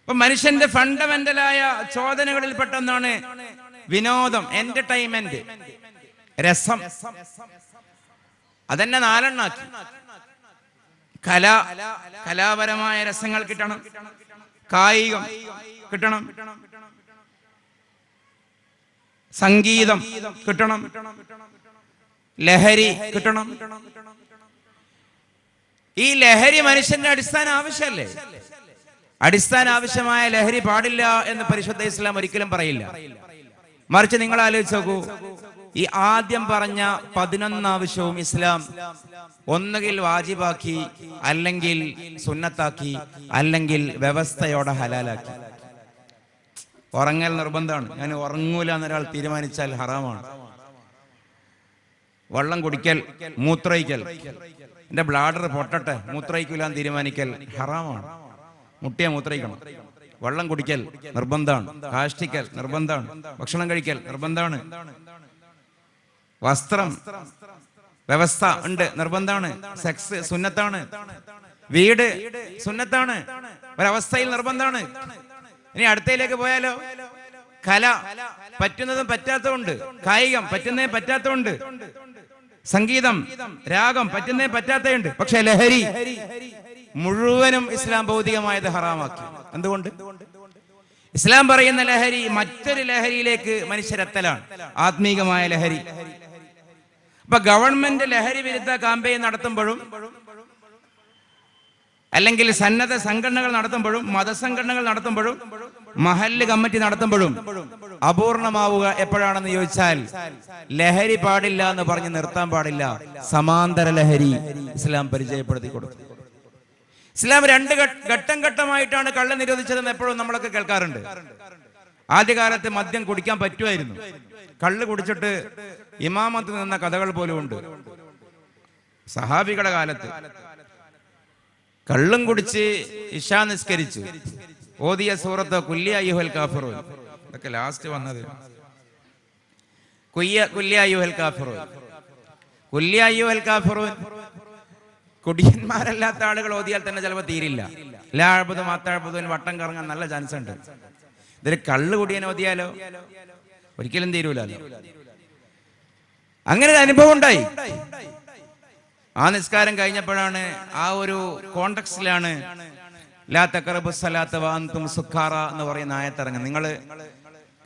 അപ്പൊ മനുഷ്യന്റെ ഫണ്ടമെന്റലായ ചോദനകളിൽ പെട്ടെന്നാണ് വിനോദം, എന്റർടൈൻമെന്റ്, രസം. അതെന്നെ 4 എണ്ണാക്കി. കലാപരമായ രസങ്ങൾ കിട്ടണം, കായികം കിട്ടണം, സംഗീതം കിട്ടണം, ലഹരി കിട്ടണം. ഈ ലഹരി മനുഷ്യന്റെ അടിസ്ഥാന ആവശ്യമല്ലേ? അടിസ്ഥാന ആവശ്യമായ ലഹരി പാടില്ല എന്ന് പരിശുദ്ധ ഇസ്ലാം ഒരിക്കലും പറയില്ല. മറിച്ച് നിങ്ങൾ ആലോചിച്ച് നോക്കൂ, ഈ ആദ്യം പറഞ്ഞ 11 ആവശ്യവും ഇസ്ലാം ഒന്നുകിൽ വാജിബാക്കി, അല്ലെങ്കിൽ സുന്നത്താക്കി, അല്ലെങ്കിൽ വ്യവസ്ഥയോടെ ഹലാലാക്കി. ഉറങ്ങൽ നിർബന്ധമാണ്. ഞാൻ ഉറങ്ങൂല എന്നൊരാൾ തീരുമാനിച്ചാൽ ഹറാമാണ്. വെള്ളം കുടിക്കൽ, മൂത്രയിക്കൽ, എന്റെ ബ്ലാഡർ പൊട്ടട്ടെ മൂത്രയിക്കൂല എന്ന് തീരുമാനിക്കൽ ഹറാമാണ്. മുട്ടിയെ മൂത്രയിക്കണം. വെള്ളം കുടിക്കൽ നിർബന്ധമാണ്, കാഷ്ടിക്കൽ നിർബന്ധമാണ്, ഭക്ഷണം കഴിക്കൽ നിർബന്ധമാണ്, വസ്ത്രം വ്യവസ്ഥ ഉണ്ട് നിർബന്ധമാണ്, സെക്സ് സുന്നത്താണ്, വീട് സുന്നത്താണ്, ഒരവസ്ഥയിൽ നിർബന്ധമാണ്. ഇനി അടുത്തയിലേക്ക് പോയാലോ? കല പറ്റുന്നതും പറ്റാത്തതുണ്ട്, കായികം പറ്റുന്നതും പറ്റാത്തതുണ്ട്, സംഗീതം രാഗം പറ്റുന്നതും പറ്റാത്തതുണ്ട്. പക്ഷെ ലഹരി മുഴുവനും ഇസ്ലാം ഭൗതികമായത് ഹറാമാക്കി. എന്തുകൊണ്ട്? ഇസ്ലാം പറയുന്ന ലഹരി മറ്റൊരു ലഹരിയിലേക്ക് മനുഷ്യരെത്തലാണ്, ആത്മീകമായ ലഹരി. അപ്പൊ ഗവൺമെന്റ് ലഹരി വിരുദ്ധ കാമ്പയിൻ നടത്തുമ്പോഴും, അല്ലെങ്കിൽ സന്നദ്ധ സംഘടനകൾ നടത്തുമ്പോഴും, മതസംഘടനകൾ നടത്തുമ്പോഴും, മഹല്ല് കമ്മിറ്റി നടത്തുമ്പോഴും അപൂർണമാവുക എപ്പോഴാണെന്ന് ചോദിച്ചാൽ, ലഹരി പാടില്ല എന്ന് പറഞ്ഞ് നിർത്താൻ പാടില്ല, സമാന്തര ലഹരി ഇസ്ലാം പരിചയപ്പെടുത്തി കൊടുത്തു. ഇസ്ലാം 2 ഘട്ടം ഘട്ടമായിട്ടാണ് കള്ള് നിരോധിച്ചതെന്ന് എപ്പോഴും നമ്മളൊക്കെ കേൾക്കാറുണ്ട്. ആദ്യകാലത്ത് മദ്യം കുടിക്കാൻ പറ്റുമായിരുന്നു. കള്ള് കുടിച്ചിട്ട് ഇമാമത്ത് നിന്ന കഥകൾ പോലും ഉണ്ട്. സഹാബികളുടെ കാലത്ത് കള്ളും കുടിച്ച് ഇശാ നിസ്കരിച്ചു, ഓതിയ സൂറത്ത് കുല്യ അയ്യുഹൽ കാഫിറൂൻ, ഇതൊക്കെ ലാസ്റ്റ് വന്നത്. കുല്യ അയ്യുഹൽ കാഫിറൂൻ, കുല്യ അയ്യുഹൽ കാഫിറൂൻ കുടിയന്മാരല്ലാത്ത ആളുകൾ ഓതിയാൽ തന്നെ ചിലപ്പോൾ തീരില്ല. ലാഴ്ബുദും അത്താഴ്ബുദും വട്ടം കറങ്ങാൻ നല്ല ചാൻസ് ഉണ്ട്. ഇതിൽ കള്ള് കുടിയൻ ഓതിയാലോ ഒരിക്കലും തീരൂലല്ലോ. അങ്ങനെ ഒരു അനുഭവം ഉണ്ടായി. ആ നിസ്കാരം കഴിഞ്ഞപ്പോഴാണ്, ആ ഒരു കോണ്ടക്സ്റ്റിലാണ് ലാ തഖറബുസ് സലാത്ത വഅൻതും സുക്കാറ എന്ന് പറയുന്ന ആയത്തിറങ്ങി. നിങ്ങൾ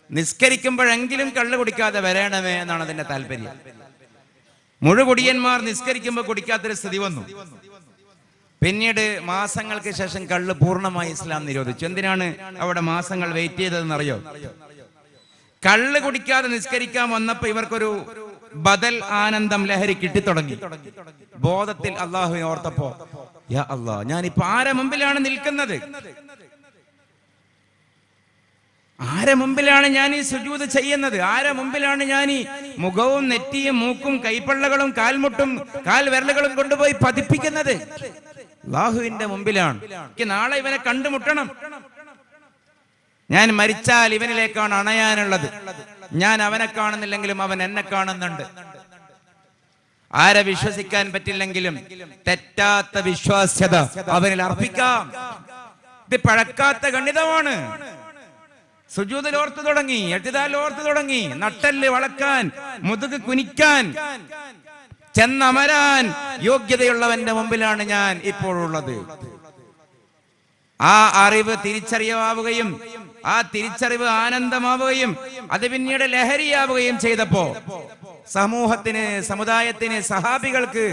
നിസ്കരിക്കുമ്പോഴെങ്കിലും കള്ള് കുടിക്കാതെ വരണമേ എന്നാണ് അതിന്റെ താല്പര്യം. മുഴുകുടിയന്മാർ നിസ്കരിക്കുമ്പോൾ കുടിക്കാത്തൊരു സ്ഥിതി വന്നു. പിന്നീട് മാസങ്ങൾക്ക് ശേഷം കള്ള് പൂർണ്ണമായി ഇസ്ലാം നിരോധിച്ചു. എന്തിനാണ് അവിടെ മാസങ്ങൾ വെയിറ്റ് ചെയ്തതെന്നറിയോ? കള്ള് കുടിക്കാതെ നിസ്കരിക്കാൻ വന്നപ്പോ ഇവർക്കൊരു ബദൽ ആനന്ദം, ലഹരി കിട്ടിത്തുടങ്ങി. ബോധത്തിൽ അള്ളാഹുവിനെ ഓർത്തപ്പോ, യാ അല്ലാഹ്, ഞാനിപ്പോ ആരെ മുമ്പിലാണ് നിൽക്കുന്നത്? ആരെ മുമ്പിലാണ് ഞാൻ ഈ സുജൂദ് ചെയ്യുന്നത്? ആരെ മുമ്പിലാണ് ഞാൻ ഈ മുഖവും നെറ്റിയും മൂക്കും കൈപ്പള്ളകളും കാൽമുട്ടും കാൽവിരലുകളും കൊണ്ടുപോയി പതിപ്പിക്കുന്നത്? അല്ലാഹുവിന്റെ മുമ്പിലാണ്. എനിക്ക് നാളെ ഇവനെ കണ്ടുമുട്ടണം. ഞാൻ മരിച്ചാൽ ഇവനിലേക്കാണ് അണയാനുള്ളത്. ഞാൻ അവനെ കാണുന്നില്ലെങ്കിലും അവൻ എന്നെ കാണുന്നുണ്ട്. ആരെ വിശ്വസിക്കാൻ പറ്റില്ലെങ്കിലും തെറ്റാത്ത വിശ്വാസ്യത അവനിൽ അർപ്പിക്കാം. ഇത് പഴക്കാത്ത ഗണിതമാണ്. സുജൂദിൽ ഓർത്തു തുടങ്ങി, എഴുതാൽ ഓർത്തു തുടങ്ങി, നട്ടല് വളക്കാൻ, മുതുക് കുനിക്കാൻ, ചെന്നമരാൻ യോഗ്യതയുള്ളവന്റെ മുമ്പിലാണ് ഞാൻ ഇപ്പോഴുള്ളത്. ആ അറിവ് തിരിച്ചറിയാവുകയും ആ തിരിച്ചറിവ് ആനന്ദമാവുകയും അത് പിന്നീട് ലഹരിയാവുകയും ചെയ്തപ്പോ സമൂഹത്തിന്, സമുദായത്തിന്, സഹാബികൾക്ക്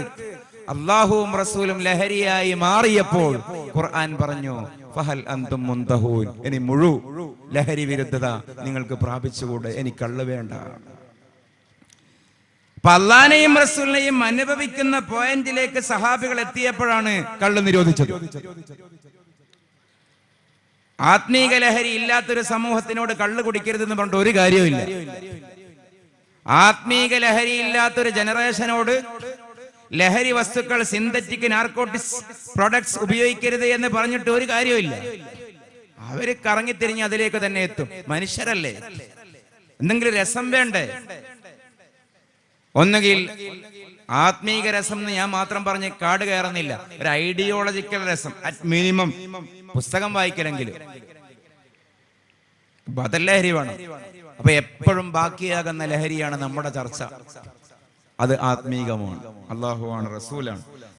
അല്ലാഹുവും റസൂലും ലഹരിയായി മാറിയപ്പോൾ ഖുർആൻ പറഞ്ഞു ഫഹൽ അൻതും മുൻതഹൂൻ, ഇനി മുഴു ലഹരി വിരുദ്ധത നിങ്ങൾക്ക് പ്രാപിച്ചുകൂടെ, എനിക്ക് കള്ള് വേണ്ട. അപ്പൊ അല്ലാഹനെയും റസൂലിനെയും അനുഭവിക്കുന്ന പോയിന്റിലേക്ക് സഹാബികൾ എത്തിയപ്പോഴാണ് കള്ള് നിരോധിച്ചത്. ആത്മീക ലഹരി ഇല്ലാത്തൊരു സമൂഹത്തിനോട് കള്ള് കുടിക്കരുതെന്ന് പറഞ്ഞിട്ട് ഒരു കാര്യവുമില്ല. ആത്മീക ലഹരി ഇല്ലാത്തൊരു ജനറേഷനോട് ലഹരി വസ്തുക്കൾ, സിന്തറ്റിക് നാർക്കോട്ടിക്സ് പ്രൊഡക്ട്സ് ഉപയോഗിക്കരുത് എന്ന് പറഞ്ഞിട്ട് ഒരു കാര്യമില്ല. അവര് കറങ്ങിത്തിരിഞ്ഞ് അതിലേക്ക് തന്നെ എത്തും. മനുഷ്യരല്ലേ, എന്തെങ്കിലും രസം വേണ്ടേ? ഒന്നുകിൽ ആത്മീക രസം എന്ന് ഞാൻ മാത്രം പറഞ്ഞ് കാട് കയറുന്നില്ല, ഒരു ഐഡിയോളജിക്കൽ രസം, അറ്റ് മിനിമം പുസ്തകം വായിക്കലെങ്കിലും. ബദൽ ലഹരി വേണം. അപ്പൊ എപ്പോഴും ബാക്കിയാകുന്ന ലഹരിയാണ് നമ്മുടെ ചർച്ച. അത് ആത്മീകമാണ്, അല്ലാഹുവാണ്, റസൂലാണ്.